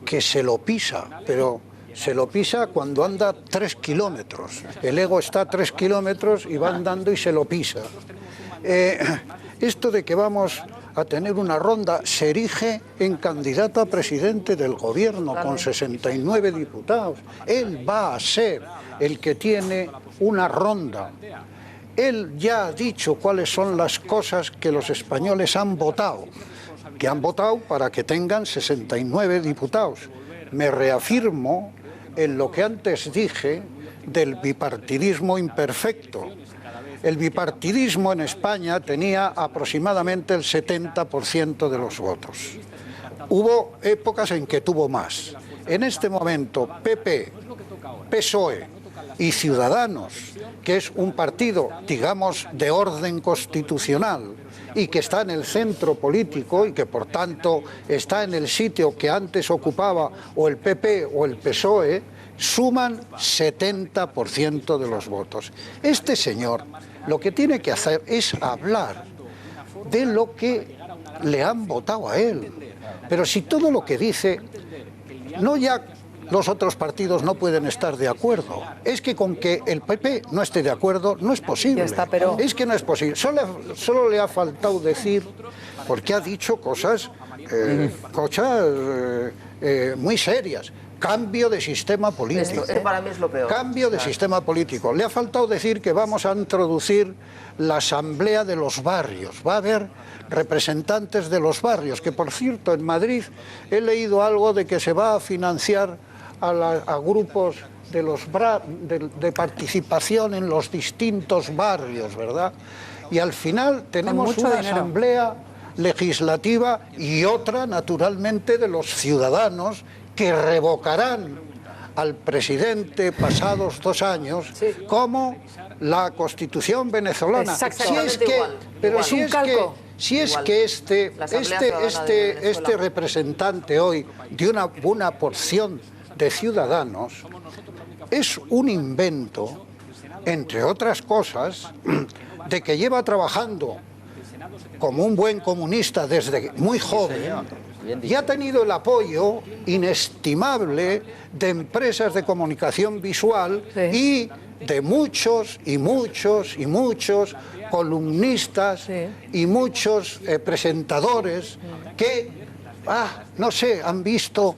que se lo pisa, pero se lo pisa cuando anda 3 kilómetros. El ego está a 3 kilómetros y va andando y se lo pisa. Esto de que vamos a tener una ronda, se erige en candidato a presidente del gobierno con 69 diputados. Él va a ser el que tiene una ronda. Él ya ha dicho cuáles son las cosas que los españoles han votado, para que tengan 69 diputados. Me reafirmo en lo que antes dije del bipartidismo imperfecto. El bipartidismo en España tenía aproximadamente el 70% de los votos. Hubo épocas en que tuvo más. En este momento, PP, PSOE y Ciudadanos, que es un partido, digamos, de orden constitucional y que está en el centro político y que, por tanto, está en el sitio que antes ocupaba o el PP o el PSOE, suman 70% de los votos. Este señor lo que tiene que hacer es hablar de lo que le han votado a él. Pero si todo lo que dice, no ya los otros partidos no pueden estar de acuerdo, es que con que el PP no esté de acuerdo no es posible. Ya está, pero... Es que no es posible. Solo le ha faltado decir, porque ha dicho cosas muy serias. Cambio de sistema político. Esto para mí es lo peor. Cambio de sistema político. Le ha faltado decir que vamos a introducir la asamblea de los barrios. Va a haber representantes de los barrios, que por cierto en Madrid he leído algo de que se va a financiar a grupos de participación en los distintos barrios, ¿verdad? Y al final tenemos una asamblea legislativa y otra, naturalmente, de los ciudadanos que revocarán al presidente pasados 2 años, como la Constitución venezolana. Exactamente igual. Pero igual. Si es que este representante hoy de una buena porción de ciudadanos es un invento, entre otras cosas, de que lleva trabajando como un buen comunista desde muy joven, y ha tenido el apoyo inestimable de empresas de comunicación visual y de muchos columnistas y muchos presentadores que, no sé, han visto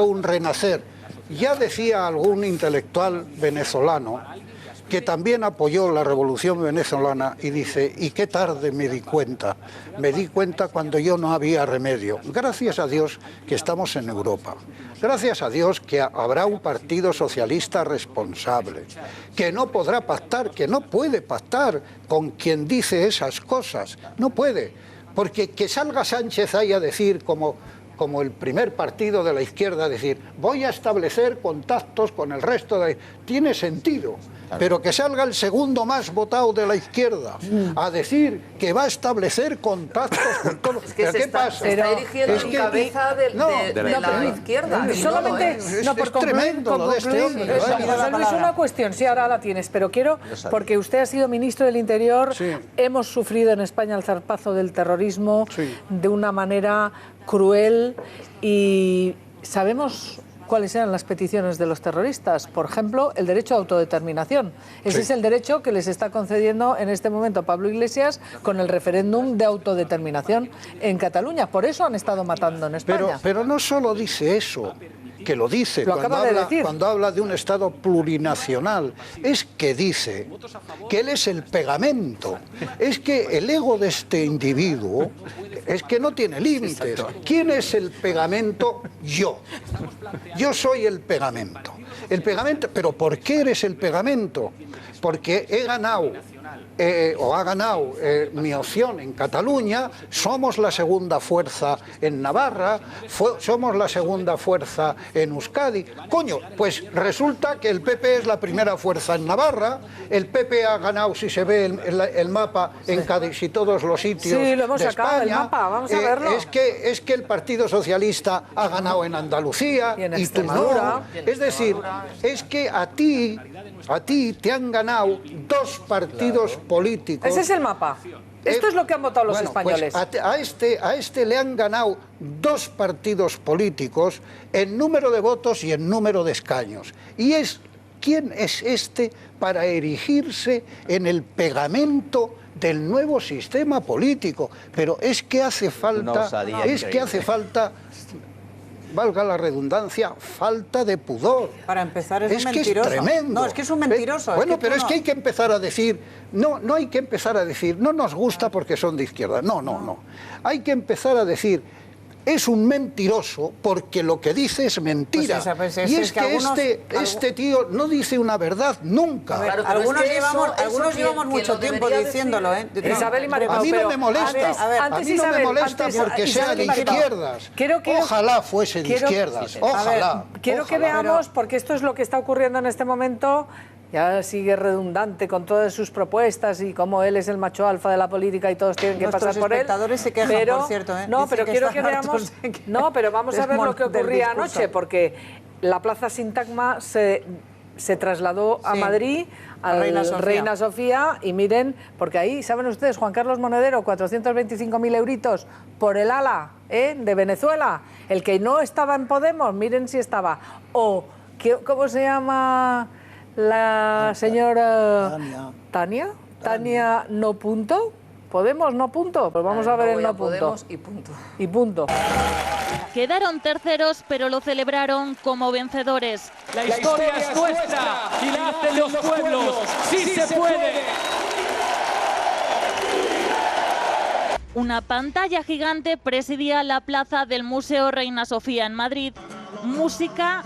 un renacer. Ya decía algún intelectual venezolano que también apoyó la revolución venezolana y dice, y qué tarde me di cuenta cuando yo no había remedio. Gracias a Dios que estamos en Europa, gracias a Dios que habrá un partido socialista responsable, que no podrá pactar, que no puede pactar con quien dice esas cosas, no puede, porque que salga Sánchez ahí a decir como el primer partido de la izquierda, decir, voy a establecer contactos con el resto de... Tiene sentido. Pero que salga el segundo más votado de la izquierda a decir que va a establecer contactos con todos. Es que ¿qué pasa? Se está erigiendo en cabeza de la izquierda. Solamente, es tremendo lo de este hombre. José Luis, una cuestión, sí, ahora la tienes, pero quiero, porque usted ha sido ministro del Interior, hemos sufrido en España el zarpazo del terrorismo de una manera cruel y sabemos cuáles eran las peticiones de los terroristas. Por ejemplo, el derecho a autodeterminación. Ese es el derecho que les está concediendo en este momento Pablo Iglesias con el referéndum de autodeterminación en Cataluña. Por eso han estado matando en España. Pero no solo dice eso, que lo dice cuando habla de un Estado plurinacional, es que dice que él es el pegamento, es que el ego de este individuo es que no tiene límites. ¿Quién es el pegamento? Yo soy el pegamento. El pegamento, ¿pero por qué eres el pegamento? Porque he ganado o ha ganado mi opción en Cataluña, somos la segunda fuerza en Navarra, somos la segunda fuerza en Euskadi. Coño, pues resulta que el PP es la primera fuerza en Navarra, el PP ha ganado, si se ve el mapa, en Cádiz y todos los sitios sí, lo hemos de sacado, España. el mapa, vamos a verlo. Es que el Partido Socialista ha ganado en Andalucía y en tú Extremadura. no. Es decir, es que a ti te han ganado dos partidos políticos. Ese es el mapa. Esto es lo que han votado los españoles. Pues a este le han ganado dos partidos políticos en número de votos y en número de escaños. ¿Quién es este para erigirse en el pegamento del nuevo sistema político? Pero es que hace falta, valga la redundancia, falta de pudor. Para empezar, es un que mentiroso. Es tremendo. No, es que es un mentiroso. Bueno, pero es que hay que empezar a decir, no hay que empezar a decir, no nos gusta porque son de izquierda. No. Hay que empezar a decir, es un mentiroso porque lo que dice es mentira. Pues y es que este tío no dice una verdad nunca. Ver, algunos llevamos mucho tiempo diciéndolo, ¿eh? Isabel y María Pau, a mí no me molesta, a mí no me molesta porque sea de izquierdas. Ojalá fuese de izquierdas, ojalá. Quiero que veamos, porque esto es lo que está ocurriendo en este momento. Ya sigue redundante con todas sus propuestas y como él es el macho alfa de la política y todos tienen que pasar por él. Los espectadores se quejan, por cierto, ¿eh? No, Dicen pero quiero que veamos. No, pero vamos a ver lo que ocurría anoche, porque la Plaza Sintagma se trasladó a Madrid, a Reina Sofía, y miren, porque ahí, ¿saben ustedes? Juan Carlos Monedero, 425.000 euritos por el ala de Venezuela, el que no estaba en Podemos, miren si estaba. O, ¿cómo se llama la señora Tania no punto? ¿Podemos no punto? Pues vamos a ver el no punto. Podemos y punto. Y punto. Quedaron terceros, pero lo celebraron como vencedores. La historia es nuestra y la hacen los pueblos. ¡Sí se puede! Una pantalla gigante presidía la plaza del Museo Reina Sofía en Madrid. Música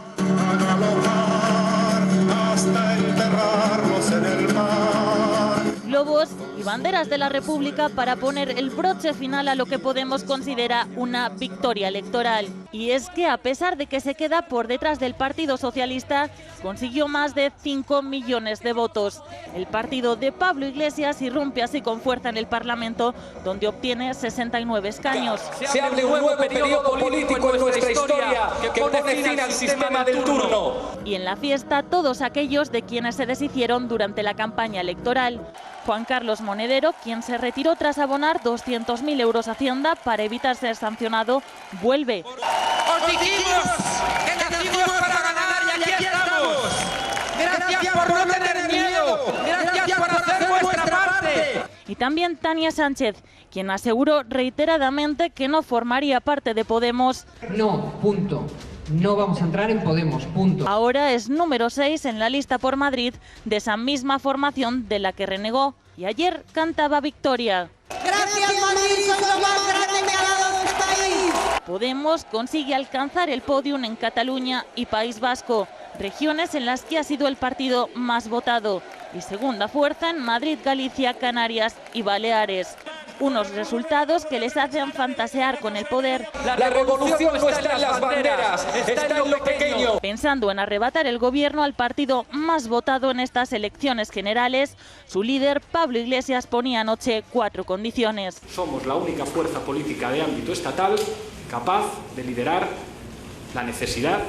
hasta enterrarnos en el mar. Globos y banderas de la República para poner el broche final a lo que Podemos considera una victoria electoral. Y es que a pesar de que se queda por detrás del Partido Socialista, consiguió más de 5 millones de votos. El partido de Pablo Iglesias irrumpe así con fuerza en el Parlamento, donde obtiene 69 escaños. Se abre un nuevo periodo político en nuestra historia que pone fin al sistema del turno. Y en la fiesta todos aquellos de quienes se deshicieron durante la campaña electoral. Juan Carlos Monedero, quien se retiró tras abonar 200.000 euros a Hacienda para evitar ser sancionado, vuelve. Os dijimos que nacimos para ganar y aquí estamos. Gracias por no tener miedo. Gracias por hacer vuestra parte. Y también Tania Sánchez, quien aseguró reiteradamente que no formaría parte de Podemos. No, punto. No vamos a entrar en Podemos, punto. Ahora es número 6 en la lista por Madrid de esa misma formación de la que renegó. Y ayer cantaba victoria. Gracias, Madrid, sois lo más grande que ha dado este país. Podemos consigue alcanzar el podium en Cataluña y País Vasco, regiones en las que ha sido el partido más votado, y segunda fuerza en Madrid, Galicia, Canarias y Baleares. Unos resultados que les hacen fantasear con el poder. La revolución no está en las banderas, está en lo pequeño. Pensando en arrebatar el gobierno al partido más votado en estas elecciones generales, su líder, Pablo Iglesias, ponía anoche 4 condiciones. Somos la única fuerza política de ámbito estatal capaz de liderar la necesidad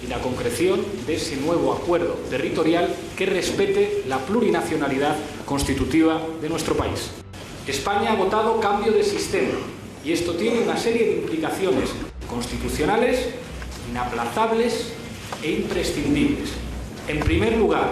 y la concreción de ese nuevo acuerdo territorial que respete la plurinacionalidad constitutiva de nuestro país. España ha votado cambio de sistema y esto tiene una serie de implicaciones constitucionales inaplazables e imprescindibles. En primer lugar,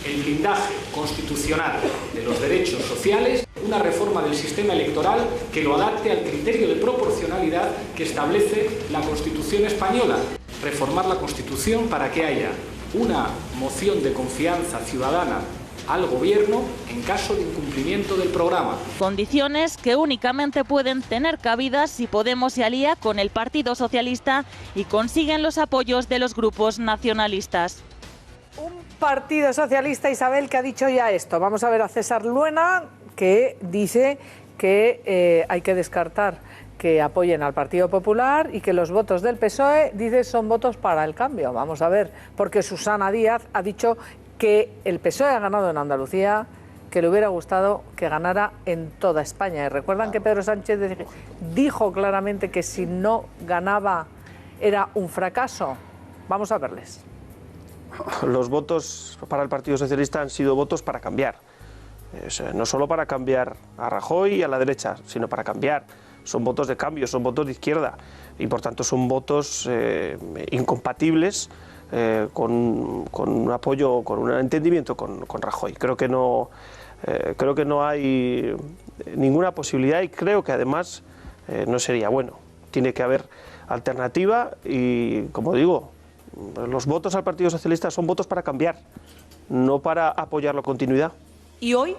el blindaje constitucional de los derechos sociales, una reforma del sistema electoral que lo adapte al criterio de proporcionalidad que establece la Constitución española. Reformar la Constitución para que haya una moción de confianza ciudadana al Gobierno en caso de incumplimiento del programa. Condiciones que únicamente pueden tener cabida si Podemos se alía con el Partido Socialista y consiguen los apoyos de los grupos nacionalistas. Un Partido Socialista, Isabel, que ha dicho ya esto. Vamos a ver a César Luena, que dice que hay que descartar que apoyen al Partido Popular y que los votos del PSOE, dice, son votos para el cambio. Vamos a ver, porque Susana Díaz ha dicho que el PSOE ha ganado en Andalucía, que le hubiera gustado que ganara en toda España. Y recuerdan que Pedro Sánchez dijo claramente que si no ganaba era un fracaso. Vamos a verles. Los votos para el Partido Socialista han sido votos para cambiar. No solo para cambiar a Rajoy y a la derecha, sino para cambiar. Son votos de cambio, son votos de izquierda y por tanto son votos incompatibles con un apoyo, con un entendimiento con Rajoy. Creo que no hay ninguna posibilidad y creo que además no sería bueno. Tiene que haber alternativa y, como digo, los votos al Partido Socialista son votos para cambiar, no para apoyar la continuidad. Y hoy,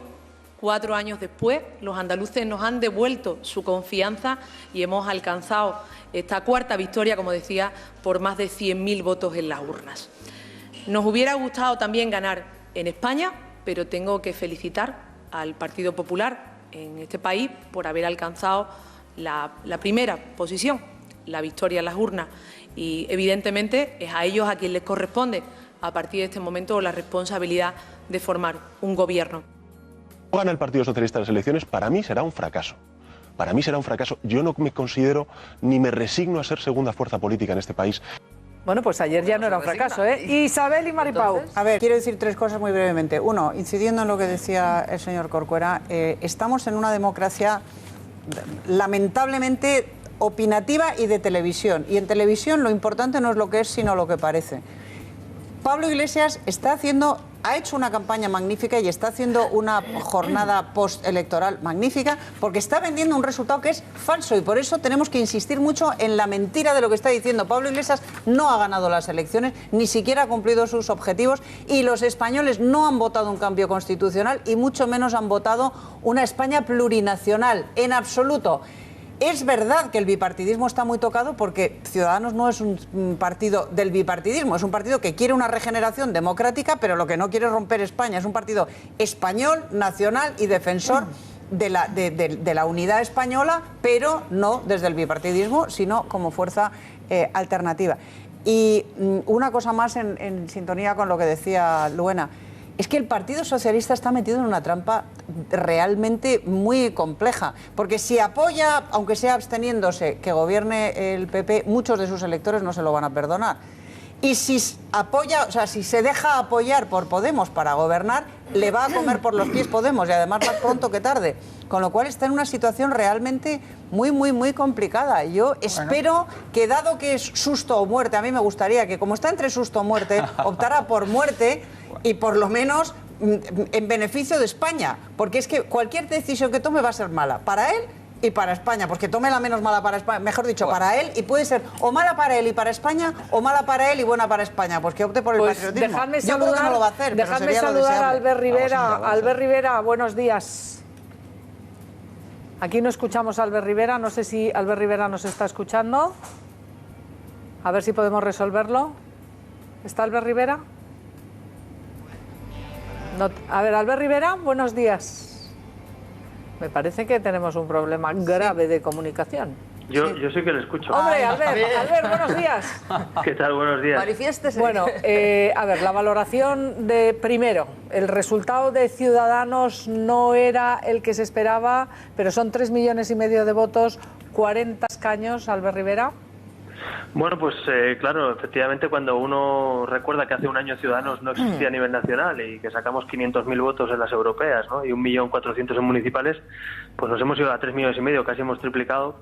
4 años después, los andaluces nos han devuelto su confianza y hemos alcanzado esta cuarta victoria, como decía, por más de 100.000 votos en las urnas. Nos hubiera gustado también ganar en España, pero tengo que felicitar al Partido Popular en este país por haber alcanzado la primera posición, la victoria en las urnas. Y, evidentemente, es a ellos a quien les corresponde, a partir de este momento, la responsabilidad de formar un gobierno. Si gana el Partido Socialista las elecciones, para mí será un fracaso. Para mí será un fracaso. Yo no me considero ni me resigno a ser segunda fuerza política en este país. Bueno, pues ayer ya no era un fracaso, ¿eh? Isabel y Maripau. A ver, quiero decir 3 cosas muy brevemente. Uno, incidiendo en lo que decía el señor Corcuera, estamos en una democracia lamentablemente opinativa y de televisión. Y en televisión lo importante no es lo que es, sino lo que parece. Pablo Iglesias ha hecho una campaña magnífica y está haciendo una jornada postelectoral magnífica porque está vendiendo un resultado que es falso y por eso tenemos que insistir mucho en la mentira de lo que está diciendo. Pablo Iglesias no ha ganado las elecciones, ni siquiera ha cumplido sus objetivos y los españoles no han votado un cambio constitucional y mucho menos han votado una España plurinacional, en absoluto. Es verdad que el bipartidismo está muy tocado porque Ciudadanos no es un partido del bipartidismo, es un partido que quiere una regeneración democrática, pero lo que no quiere es romper España. Es un partido español, nacional y defensor de la unidad española, pero no desde el bipartidismo, sino como fuerza alternativa. Y una cosa más en sintonía con lo que decía Luena. Es que el Partido Socialista está metido en una trampa realmente muy compleja, porque si apoya, aunque sea absteniéndose, que gobierne el PP, muchos de sus electores no se lo van a perdonar. Y si apoya, o sea, si se deja apoyar por Podemos para gobernar, le va a comer por los pies Podemos y además más pronto que tarde. Con lo cual está en una situación realmente muy complicada. Yo espero que, dado que es susto o muerte, a mí me gustaría que, como está entre susto o muerte, optara por muerte y por lo menos en beneficio de España. Porque es que cualquier decisión que tome va a ser mala para él y para España, porque tome la menos mala para España, mejor dicho, para él, y puede ser o mala para él y para España, o mala para él y buena para España, pues que opte por el patriotismo. Dejadme Yo creo que no lo va a hacer, pero sería lo saludar a deseable. Albert Rivera. Albert Rivera, buenos días. Aquí no escuchamos a Albert Rivera, no sé si Albert Rivera nos está escuchando. A ver si podemos resolverlo. ¿Está Albert Rivera? No. A ver, Albert Rivera, buenos días. Me parece que tenemos un problema grave de comunicación. Yo sí que le escucho. Hombre, Albert, buenos días. ¿Qué tal? Buenos días. Manifiéstese. Bueno, a ver, la valoración de, primero, el resultado de Ciudadanos no era el que se esperaba, pero son 3,5 millones de votos, 40 escaños, Albert Rivera. Bueno, pues claro, efectivamente cuando uno recuerda que hace un año Ciudadanos no existía a nivel nacional y que sacamos 500.000 votos en las europeas, ¿no? Y 1.400.000 en municipales, pues nos hemos ido a 3,5 millones, casi hemos triplicado,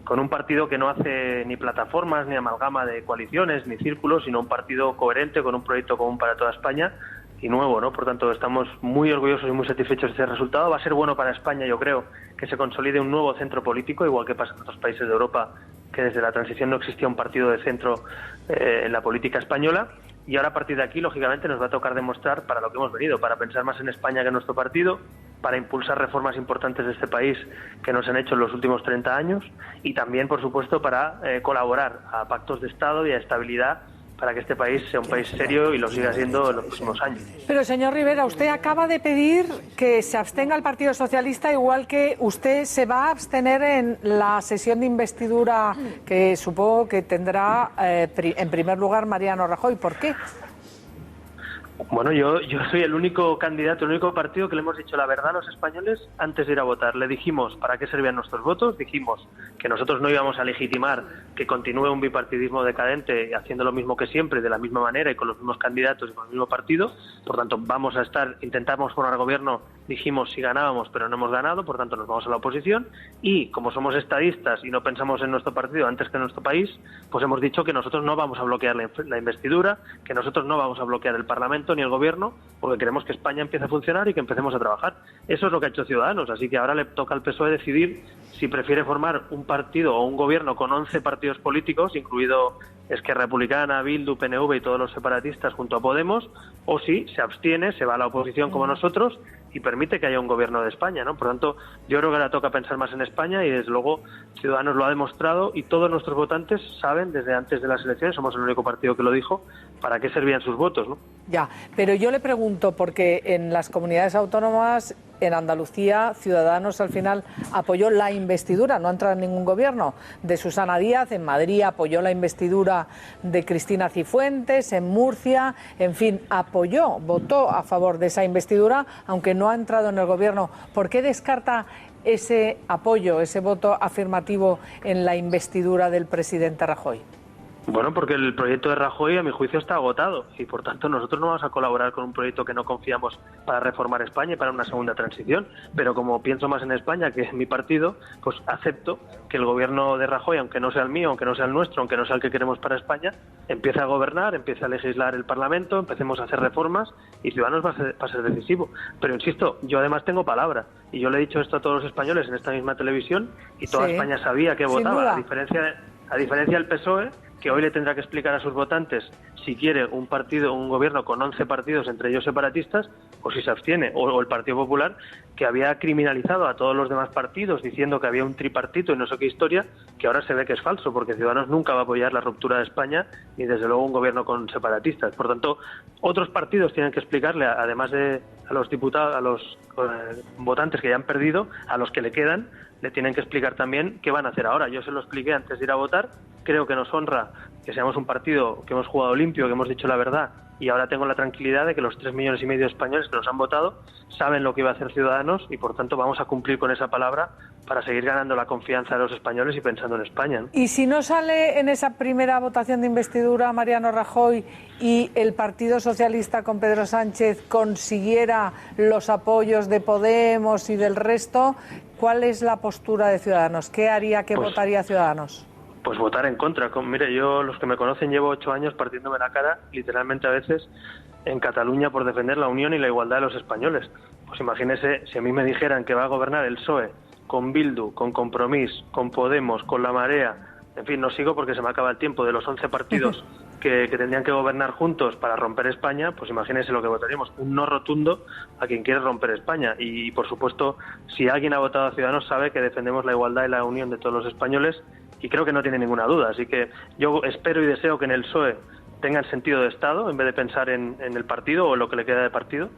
con un partido que no hace ni plataformas, ni amalgama de coaliciones, ni círculos, sino un partido coherente con un proyecto común para toda España y nuevo, ¿no? Por tanto, estamos muy orgullosos y muy satisfechos de este resultado. Va a ser bueno para España, yo creo, que se consolide un nuevo centro político, igual que pasa en otros países de Europa, que desde la transición no existía un partido de centro en la política española. Y ahora, a partir de aquí, lógicamente, nos va a tocar demostrar para lo que hemos venido, para pensar más en España que en nuestro partido, para impulsar reformas importantes de este país que nos han hecho en los últimos 30 años y también, por supuesto, para colaborar a pactos de Estado y a estabilidad para que este país sea un país serio y lo siga siendo en los próximos años. Pero, señor Rivera, usted acaba de pedir que se abstenga el Partido Socialista, igual que usted se va a abstener en la sesión de investidura que supongo que tendrá en primer lugar Mariano Rajoy. ¿Por qué? Bueno, yo soy el único candidato, el único partido que le hemos dicho la verdad a los españoles antes de ir a votar. Le dijimos para qué servían nuestros votos, dijimos que nosotros no íbamos a legitimar que continúe un bipartidismo decadente haciendo lo mismo que siempre, de la misma manera y con los mismos candidatos y con el mismo partido. Por tanto, vamos a intentamos formar gobierno, dijimos si ganábamos, pero no hemos ganado, por tanto nos vamos a la oposición. Y como somos estadistas y no pensamos en nuestro partido antes que en nuestro país, pues hemos dicho que nosotros no vamos a bloquear la investidura, que nosotros no vamos a bloquear el Parlamento ni el Gobierno, porque queremos que España empiece a funcionar y que empecemos a trabajar. Eso es lo que ha hecho Ciudadanos, así que ahora le toca al PSOE decidir si prefiere formar un partido o un gobierno con 11 partidos políticos, incluido Esquerra Republicana, Bildu, PNV y todos los separatistas junto a Podemos, o si se abstiene, se va a la oposición como nosotros y permite que haya un gobierno de España, ¿no? Por tanto, yo creo que ahora toca pensar más en España y desde luego Ciudadanos lo ha demostrado y todos nuestros votantes saben desde antes de las elecciones, somos el único partido que lo dijo, para qué servían sus votos, ¿no? Ya, pero yo le pregunto, porque en las comunidades autónomas, en Andalucía, Ciudadanos al final apoyó la investidura, no ha entrado en ningún gobierno, de Susana Díaz, en Madrid apoyó la investidura de Cristina Cifuentes, en Murcia, en fin, votó a favor de esa investidura, aunque no ha entrado en el gobierno. ¿Por qué descarta ese apoyo, ese voto afirmativo en la investidura del presidente Rajoy? Bueno, porque el proyecto de Rajoy, a mi juicio, está agotado y, por tanto, nosotros no vamos a colaborar con un proyecto que no confiamos para reformar España y para una segunda transición. Pero como pienso más en España que en mi partido, pues acepto que el gobierno de Rajoy, aunque no sea el mío, aunque no sea el nuestro, aunque no sea el que queremos para España, empiece a gobernar, empiece a legislar el Parlamento, empecemos a hacer reformas y Ciudadanos va a ser decisivo. Pero, insisto, yo además tengo palabra y yo le he dicho esto a todos los españoles en esta misma televisión y toda España sabía que votaba, a diferencia del PSOE, que hoy le tendrá que explicar a sus votantes si quiere un gobierno con 11 partidos, entre ellos separatistas, o si se abstiene, o el Partido Popular, que había criminalizado a todos los demás partidos diciendo que había un tripartito y no sé qué historia, que ahora se ve que es falso, porque Ciudadanos nunca va a apoyar la ruptura de España, ni desde luego un gobierno con separatistas. Por tanto, otros partidos tienen que explicarle, además de a los diputados, a los votantes que ya han perdido, a los que le quedan, le tienen que explicar también qué van a hacer ahora. Yo se lo expliqué antes de ir a votar, creo que nos honra que seamos un partido que hemos jugado limpio, que hemos dicho la verdad, y ahora tengo la tranquilidad de que los 3,5 millones de españoles que nos han votado saben lo que iba a hacer Ciudadanos y, por tanto, vamos a cumplir con esa palabra para seguir ganando la confianza de los españoles y pensando en España, ¿no? Y si no sale en esa primera votación de investidura Mariano Rajoy y el Partido Socialista con Pedro Sánchez consiguiera los apoyos de Podemos y del resto, ¿cuál es la postura de Ciudadanos? ¿Qué haría, qué votaría Ciudadanos? Pues votar en contra. Mire, yo, los que me conocen, llevo 8 años partiéndome la cara, literalmente a veces, en Cataluña por defender la unión y la igualdad de los españoles. Pues imagínese, si a mí me dijeran que va a gobernar el PSOE con Bildu, con Compromís, con Podemos, con La Marea, en fin, no sigo porque se me acaba el tiempo, de los 11 partidos que tendrían que gobernar juntos para romper España, pues imagínense lo que votaríamos, un no rotundo a quien quiere romper España. Y, por supuesto, si alguien ha votado a Ciudadanos sabe que defendemos la igualdad y la unión de todos los españoles y creo que no tiene ninguna duda. Así que yo espero y deseo que en el PSOE tengan sentido de Estado en vez de pensar en el partido o en lo que le queda de partido,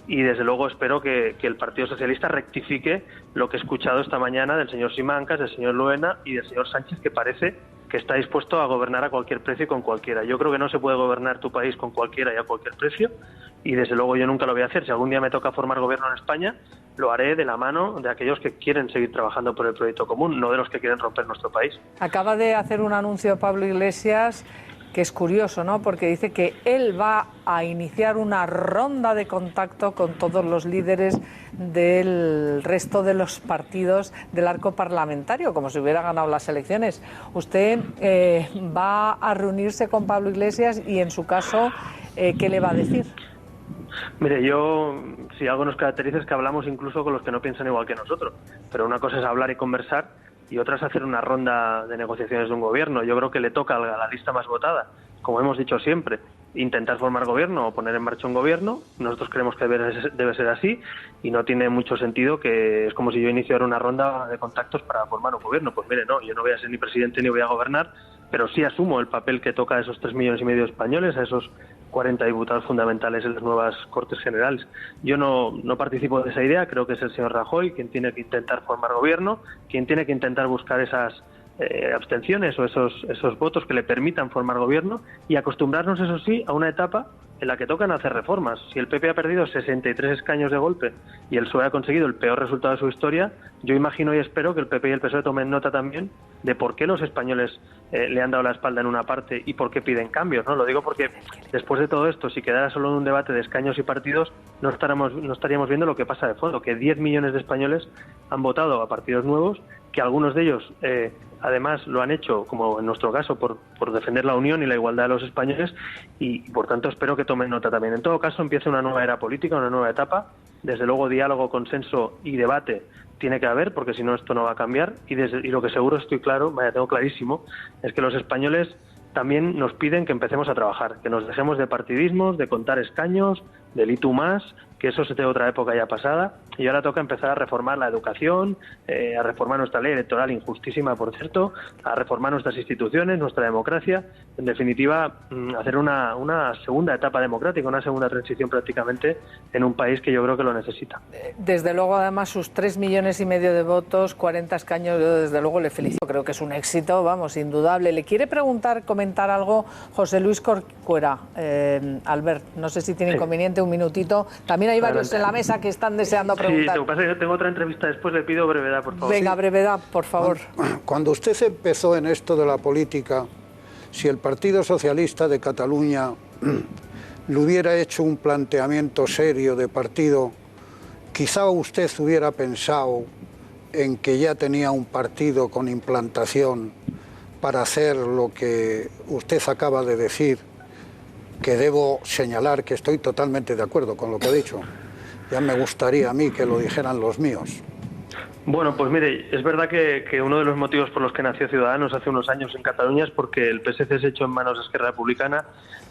y desde luego espero que el Partido Socialista rectifique lo que he escuchado esta mañana del señor Simancas, del señor Luena y del señor Sánchez, que parece que está dispuesto a gobernar a cualquier precio y con cualquiera. Yo creo que no se puede gobernar tu país con cualquiera y a cualquier precio, y desde luego yo nunca lo voy a hacer. Si algún día me toca formar gobierno en España, lo haré de la mano de aquellos que quieren seguir trabajando por el proyecto común, no de los que quieren romper nuestro país. Acaba de hacer un anuncio Pablo Iglesias que es curioso, ¿no? Porque dice que él va a iniciar una ronda de contacto con todos los líderes del resto de los partidos del arco parlamentario, como si hubiera ganado las elecciones. ¿Usted va a reunirse con Pablo Iglesias y, en su caso, qué le va a decir? Mire, yo, si algo nos caracteriza es que hablamos incluso con los que no piensan igual que nosotros, pero una cosa es hablar y conversar y otra es hacer una ronda de negociaciones de un gobierno. Yo creo que le toca a la lista más votada, como hemos dicho siempre, intentar formar gobierno o poner en marcha un gobierno. Nosotros creemos que debe ser así y no tiene mucho sentido que es como si yo iniciara una ronda de contactos para formar un gobierno. Pues mire, no, yo no voy a ser ni presidente ni voy a gobernar, pero sí asumo el papel que toca a esos 3,5 millones de españoles, a esos 40 diputados fundamentales en las nuevas Cortes Generales. Yo no participo de esa idea, creo que es el señor Rajoy quien tiene que intentar formar gobierno, quien tiene que intentar buscar esas abstenciones o esos votos que le permitan formar gobierno y acostumbrarnos, eso sí, a una etapa en la que tocan hacer reformas. Si el PP ha perdido 63 escaños de golpe y el PSOE ha conseguido el peor resultado de su historia, yo imagino y espero que el PP y el PSOE tomen nota también de por qué los españoles le han dado la espalda en una parte y por qué piden cambios, ¿no? Lo digo porque después de todo esto, si quedara solo en un debate de escaños y partidos, no estaríamos viendo lo que pasa de fondo, que 10 millones de españoles han votado a partidos nuevos, que algunos de ellos además lo han hecho, como en nuestro caso, por defender la unión y la igualdad de los españoles y por tanto espero que tomen nota también. En todo caso, empieza una nueva era política, una nueva etapa. Desde luego, diálogo, consenso y debate tiene que haber, porque si no esto no va a cambiar y lo que seguro tengo clarísimo, es que los españoles también nos piden que empecemos a trabajar, que nos dejemos de partidismos, de contar escaños, del y tú más, que eso es de otra época ya pasada, y ahora toca empezar a reformar la educación, a reformar nuestra ley electoral, injustísima por cierto, a reformar nuestras instituciones, nuestra democracia, en definitiva hacer una segunda etapa democrática, una segunda transición prácticamente en un país que yo creo que lo necesita. Desde luego, además, sus 3,5 millones de votos, 40 escaños, yo desde luego le felicito, creo que es un éxito, vamos, indudable. Le quiere comentar algo José Luis Corcuera. Albert, no sé si tiene inconveniente, un minutito. También hay varios en la mesa que están deseando preguntar. Sí, lo que pasa es que tengo otra entrevista después, le pido brevedad, por favor. Venga, brevedad, por favor. Cuando usted empezó en esto de la política, si el Partido Socialista de Cataluña le hubiera hecho un planteamiento serio de partido, quizá usted hubiera pensado en que ya tenía un partido con implantación para hacer lo que usted acaba de decir, que debo señalar que estoy totalmente de acuerdo con lo que ha dicho. Ya me gustaría a mí que lo dijeran los míos. Bueno, pues mire, es verdad que uno de los motivos por los que nació Ciudadanos hace unos años en Cataluña es porque el PSC se echó en manos de Esquerra Republicana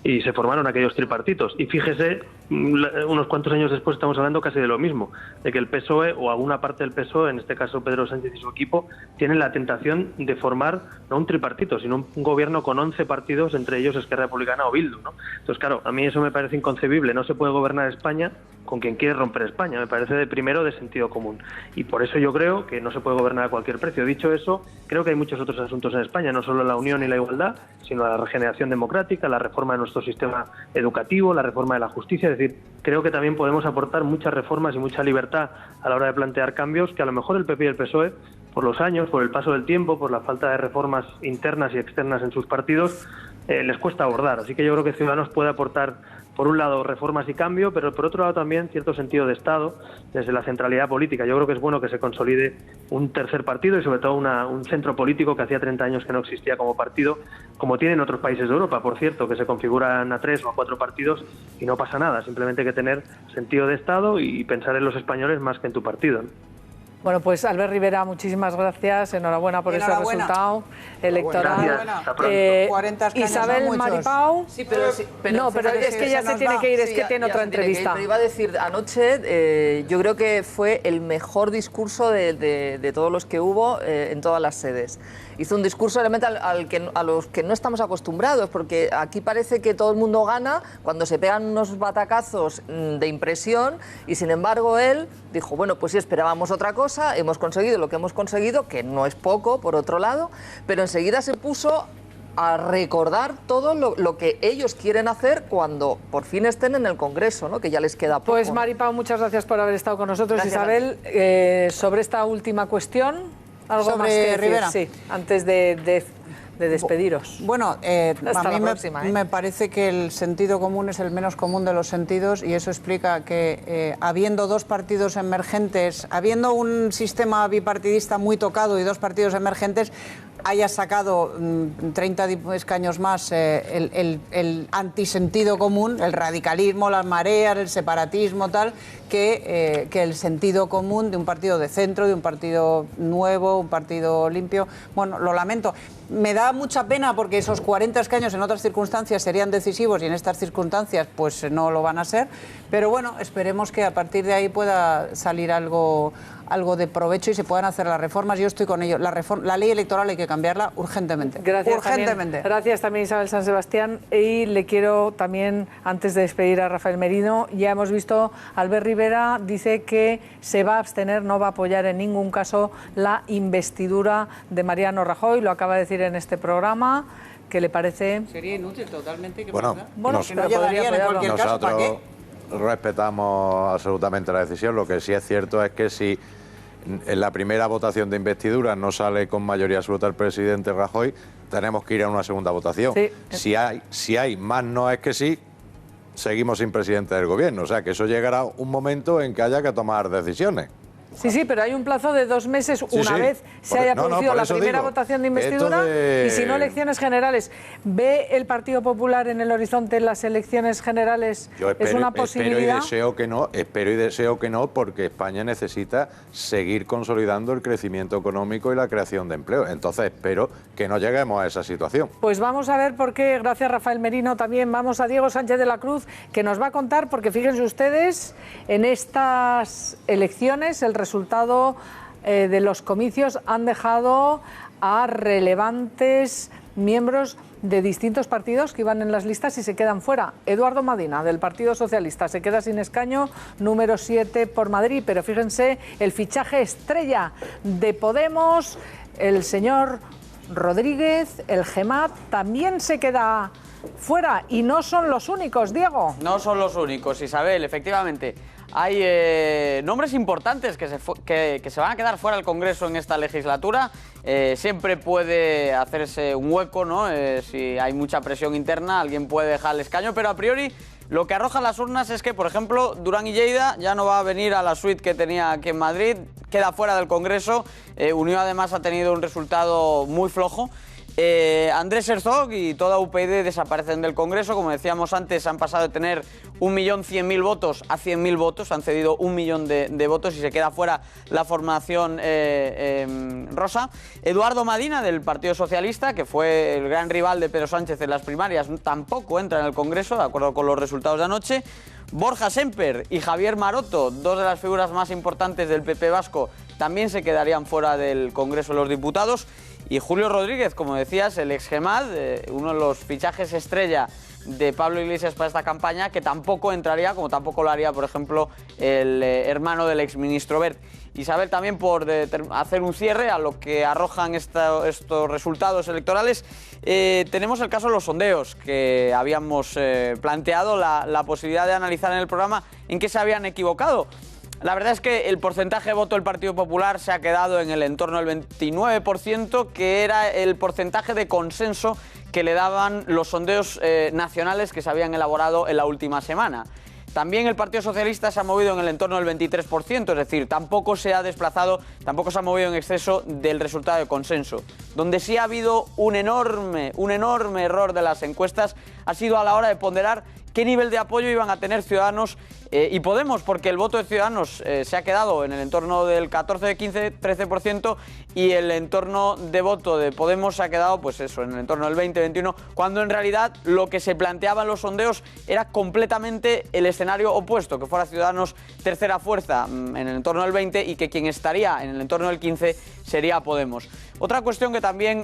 y se formaron aquellos tripartitos. Y fíjese, unos cuantos años después estamos hablando casi de lo mismo, de que el PSOE o alguna parte del PSOE, en este caso Pedro Sánchez y su equipo, tienen la tentación de formar no un tripartito, sino un gobierno con 11 partidos, entre ellos Esquerra Republicana o Bildu, ¿no? Entonces, claro, a mí eso me parece inconcebible. No se puede gobernar España con quien quiere romper España. Me parece de sentido común. Y por eso yo creo que no se puede gobernar a cualquier precio. Dicho eso, creo que hay muchos otros asuntos en España, no solo la unión y la igualdad, sino la regeneración democrática, la reforma de nuestro sistema educativo, la reforma de la justicia. Es decir, creo que también podemos aportar muchas reformas y mucha libertad a la hora de plantear cambios que a lo mejor el PP y el PSOE, por los años, por el paso del tiempo, por la falta de reformas internas y externas en sus partidos, les cuesta abordar. Así que yo creo que Ciudadanos puede aportar, por un lado, reformas y cambio, pero por otro lado también cierto sentido de Estado desde la centralidad política. Yo creo que es bueno que se consolide un tercer partido y sobre todo un centro político que hacía 30 años que no existía como partido, como tienen otros países de Europa, por cierto, que se configuran a 3 o a 4 partidos y no pasa nada. Simplemente hay que tener sentido de Estado y pensar en los españoles más que en tu partido, ¿no? Bueno, pues Albert Rivera, muchísimas gracias, enhorabuena por ese resultado electoral. Gracias, 40 escaños Isabel Maripau. Sí, pero no, pero es que ya se tiene que ir, es que tiene otra entrevista. Pero iba a decir, anoche yo creo que fue el mejor discurso de todos los que hubo en todas las sedes. Hizo un discurso realmente a los que no estamos acostumbrados, porque aquí parece que todo el mundo gana cuando se pegan unos batacazos de impresión y sin embargo él dijo, bueno, pues sí esperábamos otra cosa, hemos conseguido lo que hemos conseguido, que no es poco por otro lado, pero enseguida se puso a recordar todo lo que ellos quieren hacer cuando por fin estén en el Congreso, ¿no? Que ya les queda poco. Pues Maripau, muchas gracias por haber estado con nosotros. Gracias, Isabel, sobre esta última cuestión, ¿algo sobre más que decir? Rivera? Sí, antes de despediros. Bueno, a mí me parece que el sentido común es el menos común de los sentidos y eso explica que habiendo dos partidos emergentes, habiendo un sistema bipartidista muy tocado y dos partidos emergentes, haya sacado 30 escaños más el antisentido común, el radicalismo, las mareas, el separatismo, tal, que el sentido común de un partido de centro, de un partido nuevo, un partido limpio. Bueno, lo lamento. Me da mucha pena porque esos 40 escaños en otras circunstancias serían decisivos y en estas circunstancias pues no lo van a ser. Pero bueno, esperemos que a partir de ahí pueda salir algo algo de provecho y se puedan hacer las reformas. Yo estoy con ello. La ley electoral hay que cambiarla urgentemente. Gracias también Isabel San Sebastián. Y le quiero también, antes de despedir a Rafael Merino, ya hemos visto, Albert Rivera dice que se va a abstener, no va a apoyar en ningún caso la investidura de Mariano Rajoy, lo acaba de decir en este programa. ¿Qué le parece? Sería inútil totalmente. Bueno, que no llegarían en cualquier caso, ¿para qué? Respetamos absolutamente la decisión. Lo que sí es cierto es que si en la primera votación de investidura no sale con mayoría absoluta el presidente Rajoy, tenemos que ir a una segunda votación. Sí. Si hay más no es que sí, seguimos sin presidente del gobierno. O sea que eso llegará un momento en que haya que tomar decisiones. Sí, pero hay un plazo de 2 meses una vez se haya producido la primera votación de investidura y si no elecciones generales. ¿Ve el Partido Popular en el horizonte las elecciones generales? ¿Es una posibilidad? Espero y deseo que no, porque España necesita seguir consolidando el crecimiento económico y la creación de empleo. Entonces espero que no lleguemos a esa situación. Pues vamos a ver por qué, gracias Rafael Merino, también vamos a Diego Sánchez de la Cruz, que nos va a contar, porque fíjense ustedes, en estas elecciones el resultado de los comicios han dejado a relevantes miembros de distintos partidos que iban en las listas y se quedan fuera. Eduardo Madina, del Partido Socialista, se queda sin escaño, número 7 por Madrid, pero fíjense el fichaje estrella de Podemos, el señor Rodríguez, el GEMAT, también se queda fuera y no son los únicos, Diego. No son los únicos, Isabel, efectivamente. Hay nombres importantes que se van a quedar fuera del Congreso en esta legislatura. Siempre puede hacerse un hueco, ¿no? Si hay mucha presión interna, alguien puede dejar el escaño, pero a priori lo que arrojan las urnas es que, por ejemplo, Durán y Lleida ya no va a venir a la suite que tenía aquí en Madrid, queda fuera del Congreso. Unió además ha tenido un resultado muy flojo. Andrés Herzog y toda UPyD desaparecen del Congreso. Como decíamos antes, han pasado de tener 1.100.000 votos a 100.000 votos, han cedido 1 millón de votos y se queda fuera la formación rosa. Eduardo Madina, del Partido Socialista, que fue el gran rival de Pedro Sánchez en las primarias, tampoco entra en el Congreso, de acuerdo con los resultados de anoche. Borja Semper y Javier Maroto, dos de las figuras más importantes del PP vasco, también se quedarían fuera del Congreso de los Diputados. Y Julio Rodríguez, como decías, el ex GEMAT, uno de los fichajes estrella de Pablo Iglesias para esta campaña, que tampoco entraría, como tampoco lo haría, por ejemplo, el hermano del exministro Wert. Isabel, también por hacer un cierre a lo que arrojan estos resultados electorales, tenemos el caso de los sondeos, que habíamos planteado la posibilidad de analizar en el programa en qué se habían equivocado. La verdad es que el porcentaje de voto del Partido Popular se ha quedado en el entorno del 29%, que era el porcentaje de consenso que le daban los sondeos nacionales que se habían elaborado en la última semana. También el Partido Socialista se ha movido en el entorno del 23%, es decir, tampoco se ha desplazado, tampoco se ha movido en exceso del resultado de consenso. Donde sí ha habido un enorme error de las encuestas ha sido a la hora de ponderar qué nivel de apoyo iban a tener Ciudadanos y Podemos, porque el voto de Ciudadanos se ha quedado en el entorno del 14, 15, 13% y el entorno de voto de Podemos se ha quedado, pues eso, en el entorno del 20, 21, cuando en realidad lo que se planteaba en los sondeos era completamente el escenario opuesto, que fuera Ciudadanos tercera fuerza en el entorno del 20 y que quien estaría en el entorno del 15 sería Podemos. Otra cuestión que también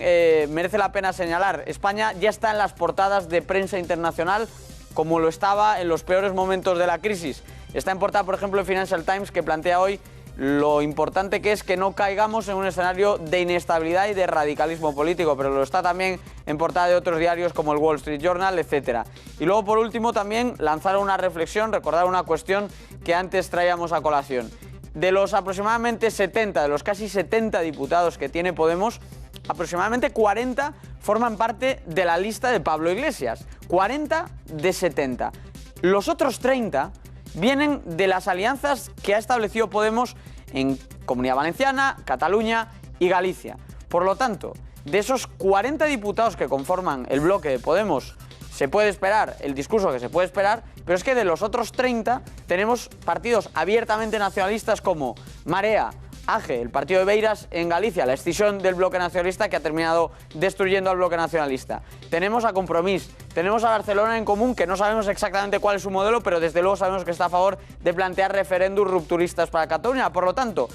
merece la pena señalar, España ya está en las portadas de prensa internacional como lo estaba en los peores momentos de la crisis. Está en portada, por ejemplo, el Financial Times, que plantea hoy lo importante que es que no caigamos en un escenario de inestabilidad y de radicalismo político, pero lo está también en portada de otros diarios como el Wall Street Journal, etc. Y luego, por último, también lanzar una reflexión, recordar una cuestión que antes traíamos a colación. De los aproximadamente 70, de los casi 70 diputados que tiene Podemos, aproximadamente 40 forman parte de la lista de Pablo Iglesias. 40 de 70. Los otros 30 vienen de las alianzas que ha establecido Podemos en Comunidad Valenciana, Cataluña y Galicia. Por lo tanto, de esos 40 diputados que conforman el bloque de Podemos, se puede esperar el discurso que se puede esperar, pero es que de los otros 30 tenemos partidos abiertamente nacionalistas como Marea, AGE, el partido de Beiras en Galicia, la escisión del bloque nacionalista que ha terminado destruyendo al bloque nacionalista. Tenemos a Compromís, tenemos a Barcelona en Común, que no sabemos exactamente cuál es su modelo, pero desde luego sabemos que está a favor de plantear referéndums rupturistas para Cataluña. Por lo tanto,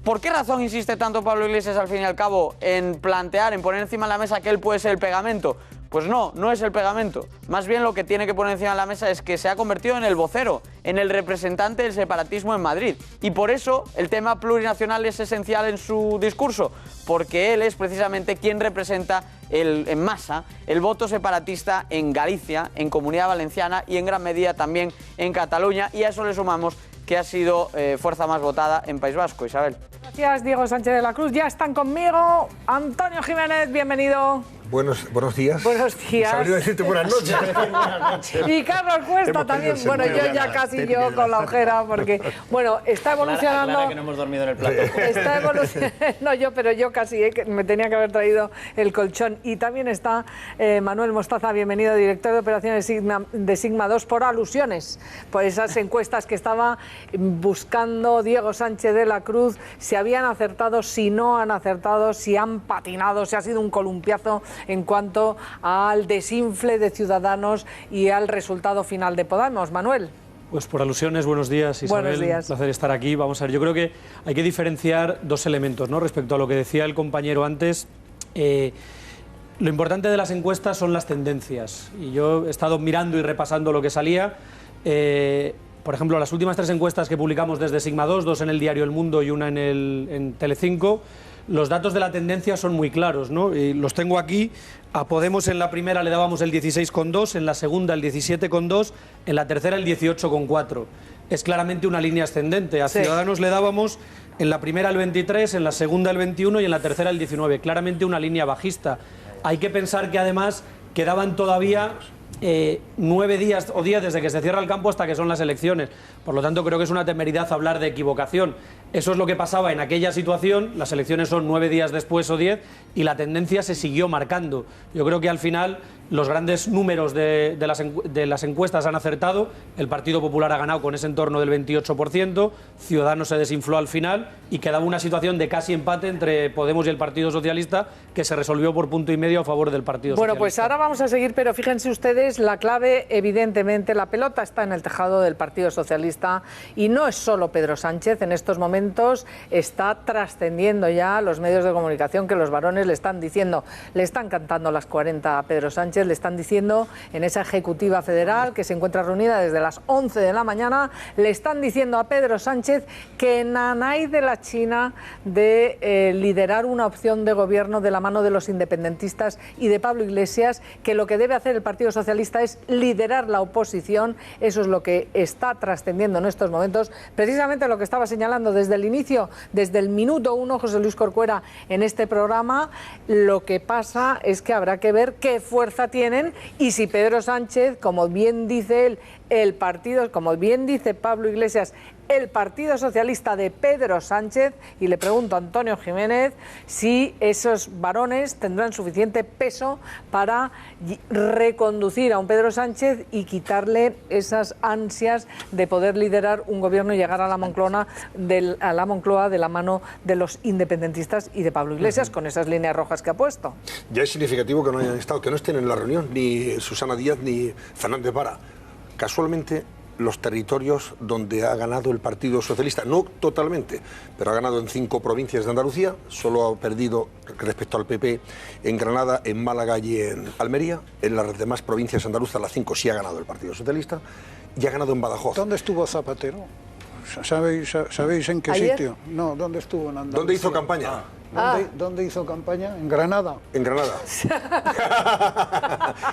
¿Por qué razón insiste tanto Pablo Iglesias al fin y al cabo en plantear, en poner encima de la mesa que él puede ser el pegamento? Pues no, no es el pegamento. Más bien lo que tiene que poner encima de la mesa es que se ha convertido en el vocero, en el representante del separatismo en Madrid. Y por eso el tema plurinacional es esencial en su discurso, porque él es precisamente quien representa en masa el voto separatista en Galicia, en Comunidad Valenciana y en gran medida también en Cataluña. Y a eso le sumamos que ha sido fuerza más votada en País Vasco. Isabel. Gracias, Diego Sánchez de la Cruz. Ya están conmigo. Antonio Jiménez, bienvenido. Buenos días. Buenos días. Sabría decirte buenas noches. Y Carlos Cuesta también. Bueno, yo ya casi yo con la ojera, porque, bueno, está evolucionando. Aclara que no hemos dormido en el plato. Está evolucionando. No, pero yo casi, que me tenía que haber traído el colchón. Y también está Manuel Mostaza, bienvenido, director de operaciones de Sigma 2, por alusiones, por esas encuestas que estaba buscando Diego Sánchez de la Cruz, si habían acertado, si no han acertado, si han patinado, si ha sido un columpiazo en cuanto al desinfle de Ciudadanos y al resultado final de Podemos. Manuel. Pues por alusiones, buenos días, Isabel. Buenos días. Un placer estar aquí. Vamos a ver, yo creo que hay que diferenciar dos elementos, ¿no? Respecto a lo que decía el compañero antes. Lo importante de las encuestas son las tendencias. Y yo he estado mirando y repasando lo que salía. Por ejemplo, las últimas 3 encuestas que publicamos desde Sigma 2, 2 en el diario El Mundo y una en Telecinco, los datos de la tendencia son muy claros, ¿no? Y los tengo aquí. A Podemos en la primera le dábamos el 16,2, en la segunda el 17,2, en la tercera el 18,4. Es claramente una línea ascendente. A Ciudadanos le dábamos en la primera el 23, en la segunda el 21 y en la tercera el 19. Claramente una línea bajista. Hay que pensar que además quedaban todavía 9 días o 10 desde que se cierra el campo hasta que son las elecciones. Por lo tanto, creo que es una temeridad hablar de equivocación. Eso es lo que pasaba en aquella situación. Las elecciones son 9 días después o 10 y la tendencia se siguió marcando. Yo creo que al final los grandes números de las encuestas han acertado. El Partido Popular ha ganado con ese entorno del 28%, Ciudadanos se desinfló al final y quedaba una situación de casi empate entre Podemos y el Partido Socialista, que se resolvió por 1,5 punto a favor del Partido Socialista. Bueno, pues ahora vamos a seguir, pero fíjense ustedes, la clave, evidentemente, la pelota está en el tejado del Partido Socialista y no es solo Pedro Sánchez. En estos momentos está trascendiendo ya los medios de comunicación que los varones le están diciendo, le están cantando las 40 a Pedro Sánchez, le están diciendo en esa ejecutiva federal que se encuentra reunida desde las 11 de la mañana, le están diciendo a Pedro Sánchez que nanay de la China de liderar una opción de gobierno de la mano de los independentistas y de Pablo Iglesias, que lo que debe hacer el Partido Socialista es liderar la oposición. Eso es lo que está trascendiendo en estos momentos, precisamente lo que estaba señalando desde el inicio, desde el minuto 1, José Luis Corcuera, en este programa. Lo que pasa es que habrá que ver qué fuerza tienen y si Pedro Sánchez, como bien dice él, el partido, como bien dice Pablo Iglesias, el Partido Socialista de Pedro Sánchez, y le pregunto a Antonio Jiménez si esos varones tendrán suficiente peso para reconducir a un Pedro Sánchez y quitarle esas ansias de poder liderar un gobierno y llegar a la Moncloa de la mano de los independentistas y de Pablo Iglesias, con esas líneas rojas que ha puesto. Ya es significativo que no hayan estado, que no estén en la reunión ni Susana Díaz ni Fernández Vara. Casualmente, los territorios donde ha ganado el Partido Socialista, no totalmente, pero ha ganado en 5 provincias de Andalucía, solo ha perdido respecto al PP en Granada, en Málaga y en Almería. En las demás provincias andaluzas, las 5 sí ha ganado el Partido Socialista, y ha ganado en Badajoz. ¿Dónde estuvo Zapatero? ¿Sabéis en qué sitio? No, ¿dónde estuvo en Andalucía? ¿Dónde hizo campaña? ¿Dónde hizo campaña? ¿En Granada? En Granada.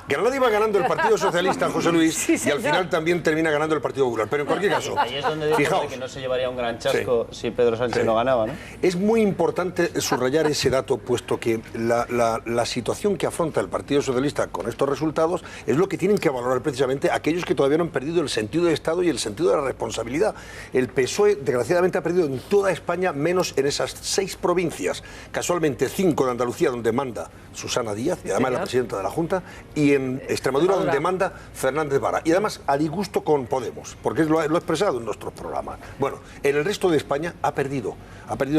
Granada iba ganando el Partido Socialista, José Luis, Sí, y al final también termina ganando el Partido Popular. Pero en cualquier caso, Ahí es donde dijo que no se llevaría un gran chasco si Pedro Sánchez no ganaba, ¿no? Es muy importante subrayar ese dato, puesto que la situación que afronta el Partido Socialista con estos resultados es lo que tienen que valorar precisamente aquellos que todavía no han perdido el sentido de Estado y el sentido de la responsabilidad. El PSOE, desgraciadamente, ha perdido en toda España, menos en esas 6 provincias. Casualmente 5 de Andalucía, donde manda Susana Díaz, y además la presidenta de la Junta, y en Extremadura, donde manda Fernández Vara. Y además a disgusto con Podemos, porque lo he expresado en nuestros programas. Bueno, en el resto de España ha perdido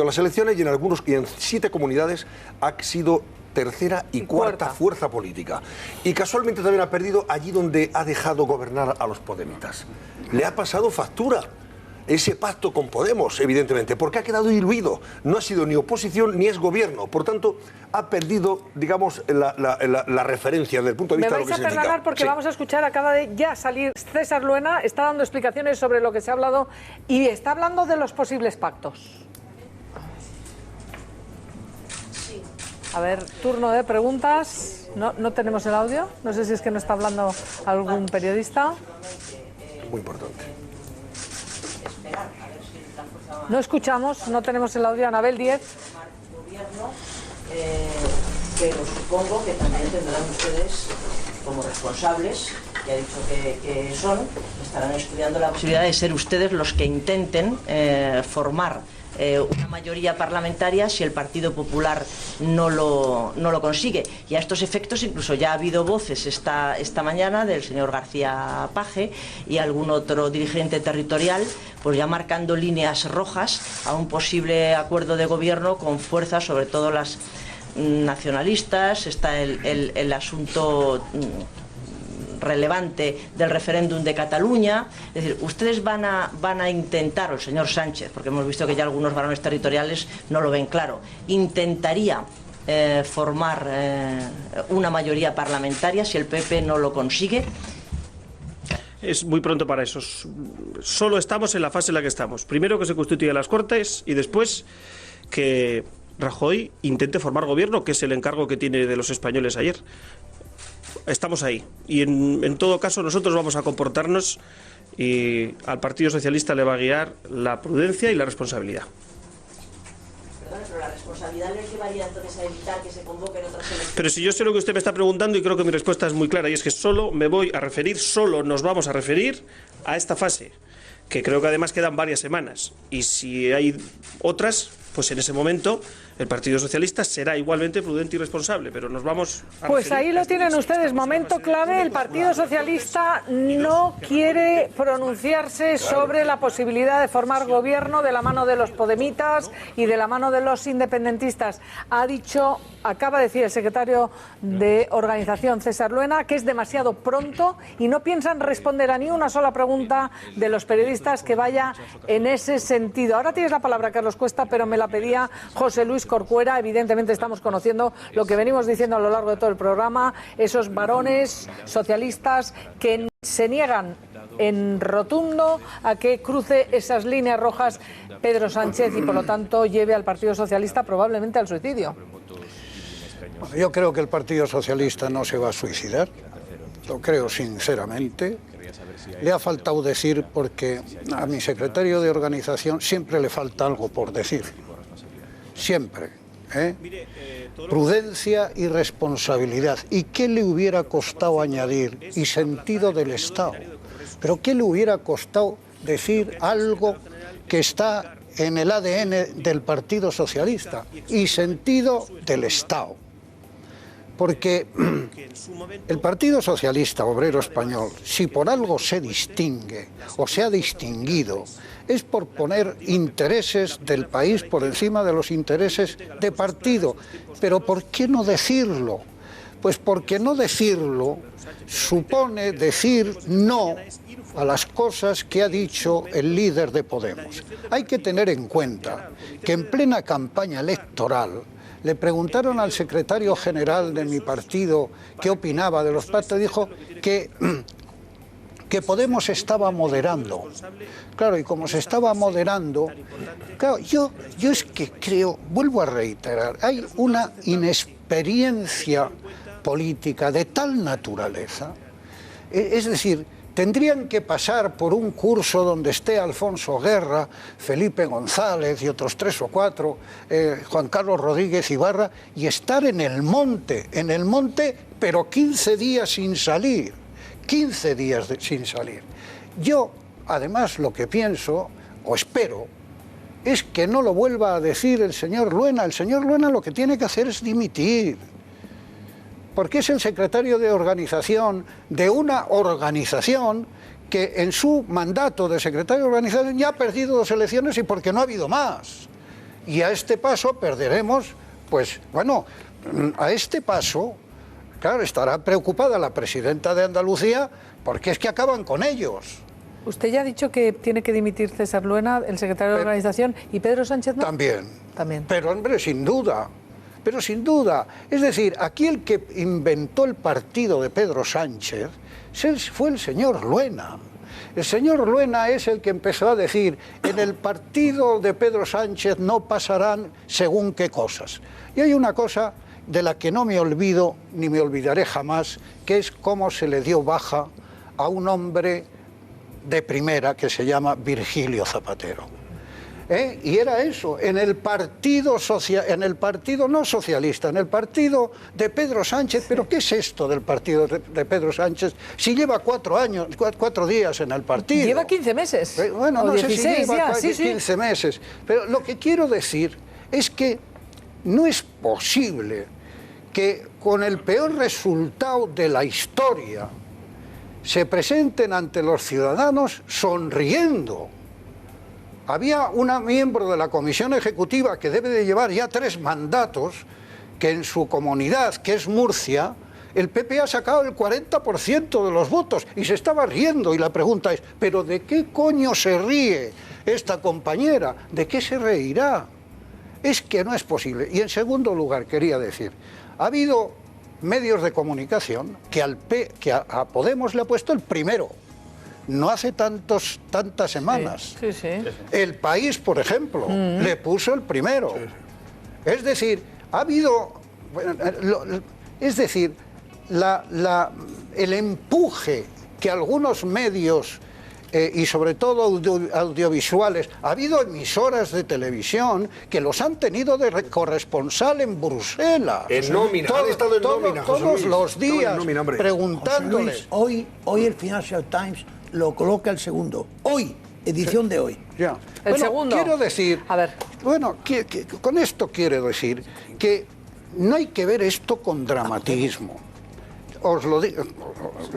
las elecciones y en 7 comunidades ha sido tercera y cuarta fuerza política. Y casualmente también ha perdido allí donde ha dejado gobernar a los podemitas. Le ha pasado factura. ese pacto con Podemos, evidentemente, porque ha quedado diluido. No ha sido ni oposición ni es gobierno. Por tanto, ha perdido, digamos, la referencia desde el punto de vista de lo que significa. Me vais a perdonar porque vamos a escuchar, acaba de ya salir César Luena, está dando explicaciones sobre lo que se ha hablado y está hablando de los posibles pactos. A ver, turno de preguntas. No tenemos el audio. No sé si es que no está hablando algún periodista. Muy importante. No escuchamos, no tenemos el audio. Anabel 10. Pero supongo que también tendrán ustedes, como responsables, que ha dicho que son, estarán estudiando la posibilidad de ser ustedes los que intenten formar una mayoría parlamentaria si el Partido Popular no lo consigue. Y a estos efectos incluso ya ha habido voces esta mañana del señor García Paje y algún otro dirigente territorial, pues ya marcando líneas rojas a un posible acuerdo de gobierno con fuerzas, sobre todo las nacionalistas. Está el asunto relevante del referéndum de Cataluña. Es decir, ustedes van a intentar, o el señor Sánchez, porque hemos visto que ya algunos varones territoriales no lo ven claro, intentaría formar una mayoría parlamentaria si el PP no lo consigue. Es muy pronto para eso. Solo estamos en la fase en la que estamos. Primero que se constituyan las Cortes y después que Rajoy intente formar gobierno, que es el encargo que tiene de los españoles ayer. Estamos ahí y en todo caso nosotros vamos a comportarnos y al Partido Socialista le va a guiar la prudencia y la responsabilidad. Perdón, pero la responsabilidad les llevaría entonces a evitar que se convoquen otras elecciones. Pero si yo sé lo que usted me está preguntando y creo que mi respuesta es muy clara y es que solo nos vamos a referir a esta fase, que creo que además quedan varias semanas y si hay otras, pues en ese momento el Partido Socialista será igualmente prudente y responsable, pero nos vamos a Pues ahí lo tienen ustedes, momento clave. El Partido Socialista no quiere pronunciarse sobre la posibilidad de formar gobierno de la mano de los podemitas y de la mano de los independentistas. Acaba de decir el secretario de Organización, César Luena, que es demasiado pronto y no piensan responder a ni una sola pregunta de los periodistas que vaya en ese sentido. Ahora tienes la palabra, Carlos Cuesta, pero me la pedía José Luis Corcuera. Evidentemente estamos conociendo lo que venimos diciendo a lo largo de todo el programa, esos varones socialistas que se niegan en rotundo a que cruce esas líneas rojas Pedro Sánchez y por lo tanto lleve al Partido Socialista probablemente al suicidio. Bueno, yo creo que el Partido Socialista no se va a suicidar, lo creo sinceramente. Le ha faltado decir, porque a mi secretario de Organización siempre le falta algo por decir. Siempre. Prudencia y responsabilidad. ¿Y qué le hubiera costado añadir? Y sentido del Estado. ¿Pero qué le hubiera costado decir algo que está en el ADN del Partido Socialista? Y sentido del Estado. Porque el Partido Socialista Obrero Español, si por algo se distingue o se ha distinguido, es por poner intereses del país por encima de los intereses de partido. Pero ¿por qué no decirlo? Pues porque no decirlo supone decir no a las cosas que ha dicho el líder de Podemos. Hay que tener en cuenta que en plena campaña electoral le preguntaron al secretario general de mi partido qué opinaba de los pactos y dijo que Podemos estaba moderando. Claro, y como se estaba moderando, claro, yo es que creo, vuelvo a reiterar, hay una inexperiencia política de tal naturaleza, es decir, tendrían que pasar por un curso donde esté Alfonso Guerra, Felipe González y otros 3 o 4, Juan Carlos Rodríguez Ibarra, y estar en el monte, pero 15 días sin salir, 15 días sin salir. Yo, además, lo que pienso, o espero, es que no lo vuelva a decir el señor Luena. El señor Luena lo que tiene que hacer es dimitir, porque es el secretario de Organización de una organización que en su mandato de secretario de Organización ya ha perdido 2 elecciones y porque no ha habido más. Y a este paso perderemos, pues bueno, a este paso, claro, estará preocupada la presidenta de Andalucía porque es que acaban con ellos. Usted ya ha dicho que tiene que dimitir César Luena, el secretario de organización, y Pedro Sánchez no. También. Pero, hombre, sin duda. Pero sin duda. Es decir, aquí el que inventó el partido de Pedro Sánchez fue el señor Luena. El señor Luena es el que empezó a decir, en el partido de Pedro Sánchez no pasarán según qué cosas. Y hay una cosa de la que no me olvido, ni me olvidaré jamás, que es cómo se le dio baja a un hombre de primera que se llama Virgilio Zapatero. Y era eso, en el partido no socialista, en el partido de Pedro Sánchez. ¿Pero qué es esto del partido de Pedro Sánchez si lleva 4 días en el partido? Lleva 15 meses. Bueno, no 16 sé si lleva ya, 15 meses. Pero lo que quiero decir es que no es posible que con el peor resultado de la historia se presenten ante los ciudadanos sonriendo. Había una miembro de la Comisión Ejecutiva que debe de llevar ya 3 mandatos, que en su comunidad, que es Murcia, el PP ha sacado el 40% de los votos y se estaba riendo. Y la pregunta es, ¿pero de qué coño se ríe esta compañera? ¿De qué se reirá? Es que no es posible. Y en segundo lugar, quería decir, ha habido medios de comunicación que a Podemos le ha puesto el primero. No hace tantas semanas. Sí. El País, por ejemplo, le puso el primero. Es decir, ha habido... es decir, el empuje que algunos medios, y sobre todo audiovisuales, ha habido emisoras de televisión que los han tenido de corresponsal en Bruselas. En nómina, han estado en nómina, José todos Luis. los días, preguntándoles. Hoy el Financial Times lo coloca el segundo. Hoy, edición de hoy. Ya. El segundo. Quiero decir, con esto quiero decir que no hay que ver esto con dramatismo. Os lo digo,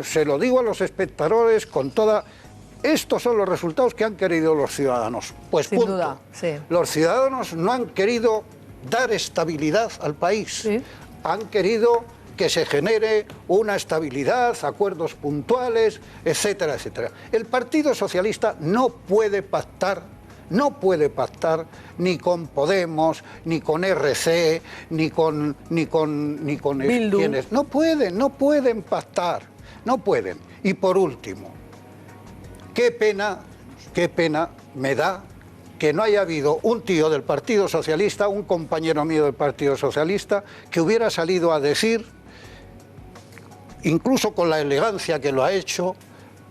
se lo digo a los espectadores con toda... Estos son los resultados que han querido los ciudadanos. Pues sin punto. duda, sí. Los ciudadanos no han querido dar estabilidad al país. Han querido que se genere una estabilidad, acuerdos puntuales, etcétera, etcétera. El Partido Socialista no puede pactar ni con Podemos, ni con RC, ni con Bildu. quienes. No pueden pactar, no pueden. Y por último, qué pena me da que no haya habido un tío del Partido Socialista, un compañero mío del Partido Socialista, que hubiera salido a decir, incluso con la elegancia que lo ha hecho,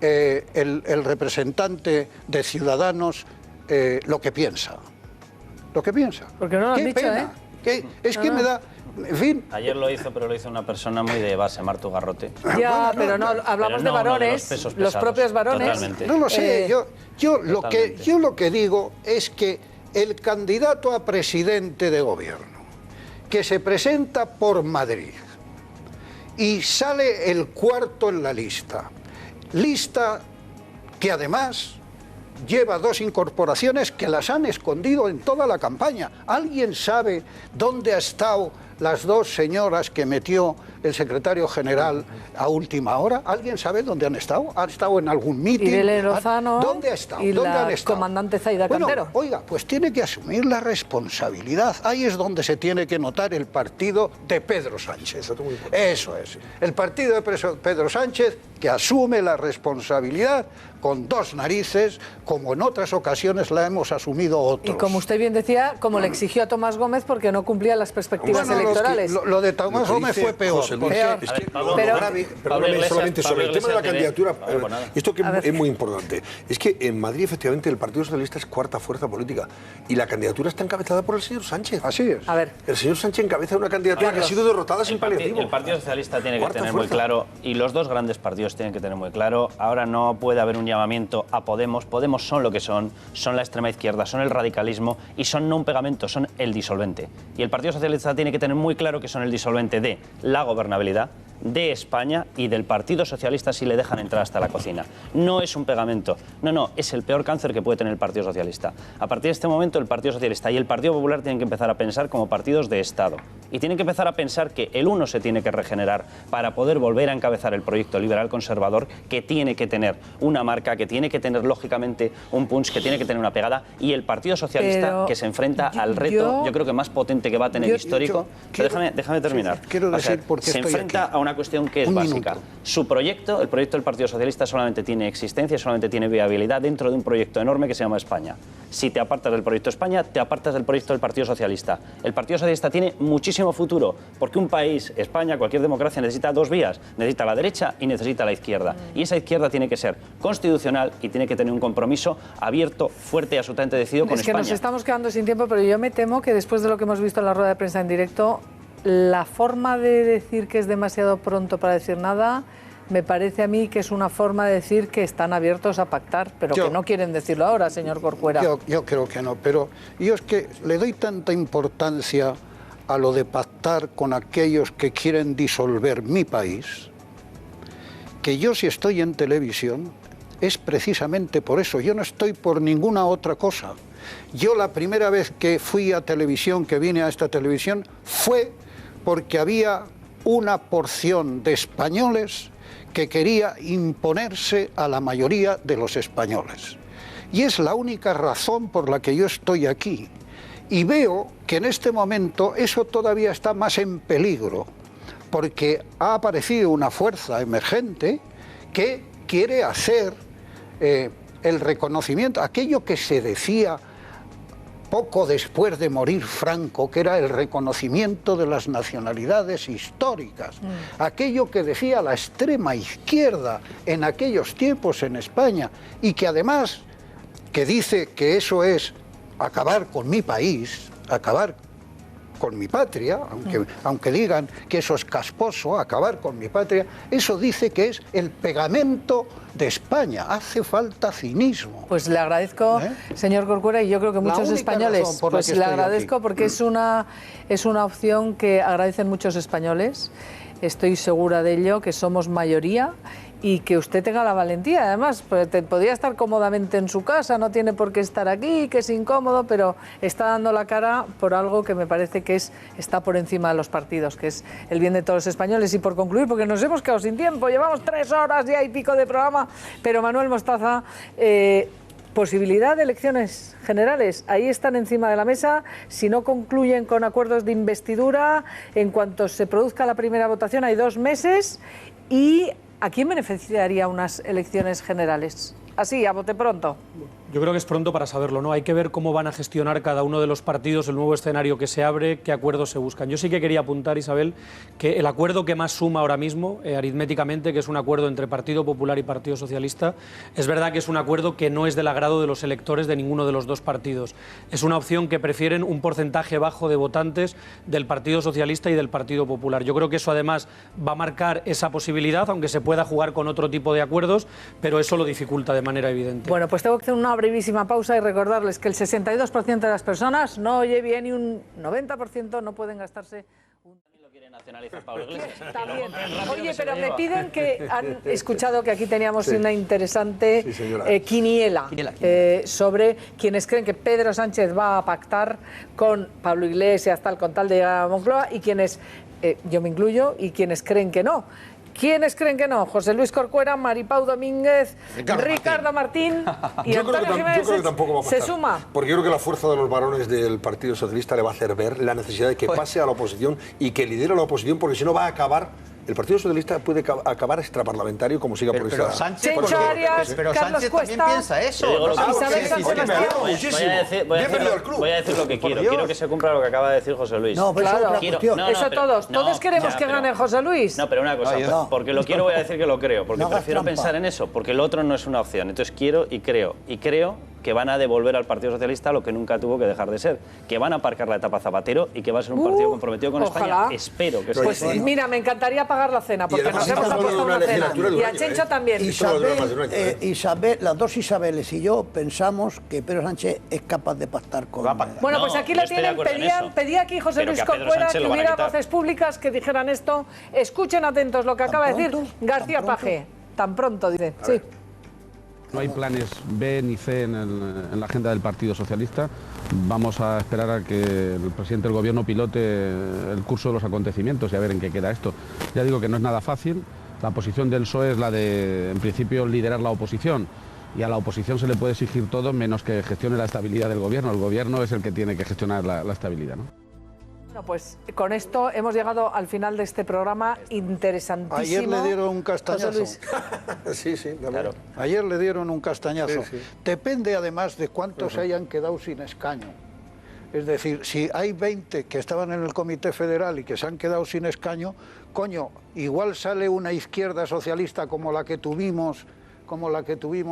el representante de Ciudadanos, lo que piensa. Porque no lo han dicho, pena. Me da... En fin. Ayer lo hizo, pero lo hizo una persona muy de base, Martu Garrote. Ya, pero no, hablamos de varones, los propios varones. Totalmente. No lo sé, yo lo que digo es que el candidato a presidente de gobierno que se presenta por Madrid y sale el cuarto en la lista que además lleva 2 incorporaciones que las han escondido en toda la campaña. ¿Alguien sabe dónde ha estado las 2 señoras que metió el secretario general a última hora? ¿Alguien sabe dónde han estado? ¿Han estado en algún mitin? Irene Lozano. ¿Dónde ha estado? Y ¿Dónde la han estado? comandante Zaida Cantero. Oiga, pues tiene que asumir la responsabilidad. Ahí es donde se tiene que notar el partido de Pedro Sánchez. Eso es. El partido de Pedro Sánchez que asume la responsabilidad con 2 narices, como en otras ocasiones la hemos asumido otros. Y como usted bien decía, como le exigió a Tomás Gómez porque no cumplía las perspectivas electorales. Lo de Tomás Gómez fue peor. Perdóname, solamente sobre el tema de la candidatura, esto que es muy importante. Es que en Madrid, efectivamente, el Partido Socialista es 4ª fuerza política y la candidatura está encabezada por el señor Sánchez. Así es. A ver. El señor Sánchez encabeza una candidatura que ha sido derrotada sin paliativo. El Partido Socialista tiene que tener muy claro, y los 2 grandes partidos tienen que tener muy claro, ahora no puede haber un llamamiento a Podemos. Podemos son lo que son la extrema izquierda, son el radicalismo y son no un pegamento, son el disolvente. Y el Partido Socialista tiene que tener muy claro que son el disolvente de la gobernabilidad, de España y del Partido Socialista si le dejan entrar hasta la cocina. No es un pegamento, no, es el peor cáncer que puede tener el Partido Socialista. A partir de este momento el Partido Socialista y el Partido Popular tienen que empezar a pensar como partidos de Estado y tienen que empezar a pensar que el uno se tiene que regenerar para poder volver a encabezar el proyecto liberal conservador, que tiene que tener una marca, que tiene que tener lógicamente un punch, que tiene que tener una pegada, y el Partido Socialista que se enfrenta al reto, yo creo que más potente que va a tener histórico. Déjame terminar. Quiero decir por qué se estoy enfrenta aquí. a una cuestión que es básica. Su proyecto, el proyecto del Partido Socialista, solamente tiene existencia, solamente tiene viabilidad dentro de un proyecto enorme que se llama España. Si te apartas del proyecto España, te apartas del proyecto del Partido Socialista. El Partido Socialista tiene muchísimo futuro, porque un país, España, cualquier democracia, necesita dos vías. Necesita la derecha y necesita la izquierda. Y esa izquierda tiene que ser constitucional y tiene que tener un compromiso abierto, fuerte y absolutamente decidido con España. Es que nos estamos quedando sin tiempo, pero yo me temo que después de lo que hemos visto en la rueda de prensa en directo, la forma de decir que es demasiado pronto para decir nada, me parece a mí que es una forma de decir que están abiertos a pactar, pero que no quieren decirlo ahora, señor Corcuera. Yo creo que no, pero yo es que le doy tanta importancia a lo de pactar con aquellos que quieren disolver mi país, que yo si estoy en televisión es precisamente por eso, yo no estoy por ninguna otra cosa. Yo la primera vez que fui a televisión, que vine a esta televisión, fue porque había una porción de españoles que quería imponerse a la mayoría de los españoles. Y es la única razón por la que yo estoy aquí. Y veo que en este momento eso todavía está más en peligro, porque ha aparecido una fuerza emergente que quiere hacer el reconocimiento, aquello que se decía poco después de morir Franco, que era el reconocimiento de las nacionalidades históricas, aquello que decía la extrema izquierda en aquellos tiempos en España, y que además que dice que eso es acabar con mi país, acabar con mi patria, aunque digan que eso es casposo, acabar con mi patria, eso dice que es el pegamento de España. Hace falta cinismo. Pues le agradezco, señor Corcuera, y yo creo que muchos españoles, pues le agradezco aquí, porque es una opción que agradecen muchos españoles. Estoy segura de ello, que somos mayoría, y que usted tenga la valentía. Además, pues, podría estar cómodamente en su casa, no tiene por qué estar aquí, que es incómodo, pero está dando la cara por algo que me parece que está por encima de los partidos, que es el bien de todos los españoles. Y por concluir, porque nos hemos quedado sin tiempo, llevamos 3 horas ya y pico de programa, pero Manuel Mostaza, posibilidad de elecciones generales, ahí están encima de la mesa. Si no concluyen con acuerdos de investidura, en cuanto se produzca la primera votación, hay 2 meses. ¿Y a quién beneficiaría unas elecciones generales? Así, a bote pronto. Yo creo que es pronto para saberlo, ¿no? Hay que ver cómo van a gestionar cada uno de los partidos el nuevo escenario que se abre, qué acuerdos se buscan. Yo sí que quería apuntar, Isabel, que el acuerdo que más suma ahora mismo, aritméticamente, que es un acuerdo entre Partido Popular y Partido Socialista, es verdad que es un acuerdo que no es del agrado de los electores de ninguno de los dos partidos. Es una opción que prefieren un porcentaje bajo de votantes del Partido Socialista y del Partido Popular. Yo creo que eso además va a marcar esa posibilidad, aunque se pueda jugar con otro tipo de acuerdos, pero eso lo dificulta de manera evidente. Bueno, pues tengo que hacer una brevísima pausa y recordarles que el 62% de las personas no oye bien y un 90% no pueden gastarse un... Nacionalizar Pablo Iglesias. También. Oye, pero me piden que han escuchado que aquí teníamos una interesante quiniela sobre quienes creen que Pedro Sánchez va a pactar con Pablo Iglesias, con tal de llegar a Moncloa, y quienes, yo me incluyo, y quienes creen que no. ¿Quiénes creen que no? José Luis Corcuera, Maripau Domínguez, Ricardo Martín y Antonio Jiménez se suma. Porque yo creo que la fuerza de los varones del Partido Socialista le va a hacer ver la necesidad de que pase a la oposición y que lidere la oposición, porque si no va a acabar... El Partido Socialista puede acabar extraparlamentario como siga por esta... Pero Sánchez, Sánchez también piensa eso. Voy a decir lo que quiero. Quiero que se cumpla lo que acaba de decir José Luis. No, pero claro, eso todos. Todos queremos que gane José Luis. No, pero una cosa, porque lo quiero voy a decir que lo creo, porque prefiero pensar en eso, porque el otro no es una opción. Entonces quiero y creo que van a devolver al Partido Socialista lo que nunca tuvo que dejar de ser, que van a aparcar la etapa Zapatero y que va a ser un partido comprometido con ojalá. España. Espero que Pues sea. mira, me encantaría pagar la cena, porque nos hemos apostado una cena. Y a Chencho también. Isabel, las dos Isabeles y yo pensamos que Pedro Sánchez es capaz de pactar con... Bueno, pues aquí lo tienen. Pedía aquí José Luis Corcuera que hubiera voces públicas que dijeran esto. Escuchen atentos lo que acaba de decir García Paje. Tan pronto, dice. Sí. No hay planes B ni C en la agenda del Partido Socialista. Vamos a esperar a que el presidente del Gobierno pilote el curso de los acontecimientos y a ver en qué queda esto. Ya digo que no es nada fácil. La posición del PSOE es la de, en principio, liderar la oposición. Y a la oposición se le puede exigir todo menos que gestione la estabilidad del Gobierno. El Gobierno es el que tiene que gestionar la estabilidad, ¿no? Bueno, pues con esto hemos llegado al final de este programa interesantísimo. Ayer le dieron un castañazo. Sí, claro. Ayer le dieron un castañazo. Sí. Depende además de cuántos hayan quedado sin escaño. Es decir, si hay 20 que estaban en el Comité Federal y que se han quedado sin escaño, coño, igual sale una izquierda socialista como la que tuvimos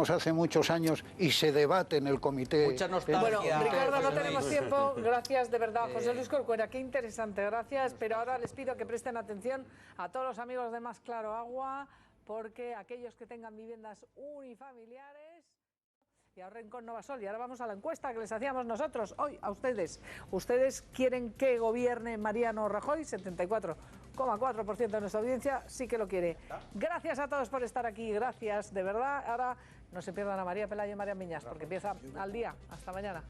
hace muchos años y se debate en el comité. Mucha nostalgia. Bueno, Ricardo, no tenemos tiempo. Gracias, de verdad. José Luis Corcuera, qué interesante, gracias. Pero ahora les pido que presten atención a todos los amigos de Más Claro Agua, porque aquellos que tengan viviendas unifamiliares y ahorren con Novasol. Y ahora vamos a la encuesta que les hacíamos nosotros hoy a ustedes. ¿Ustedes quieren que gobierne Mariano Rajoy? 74,4% de nuestra audiencia sí que lo quiere. Gracias a todos por estar aquí, gracias, de verdad. Ahora no se pierdan a María Pelayo y María Miñas, porque empieza al día. Hasta mañana.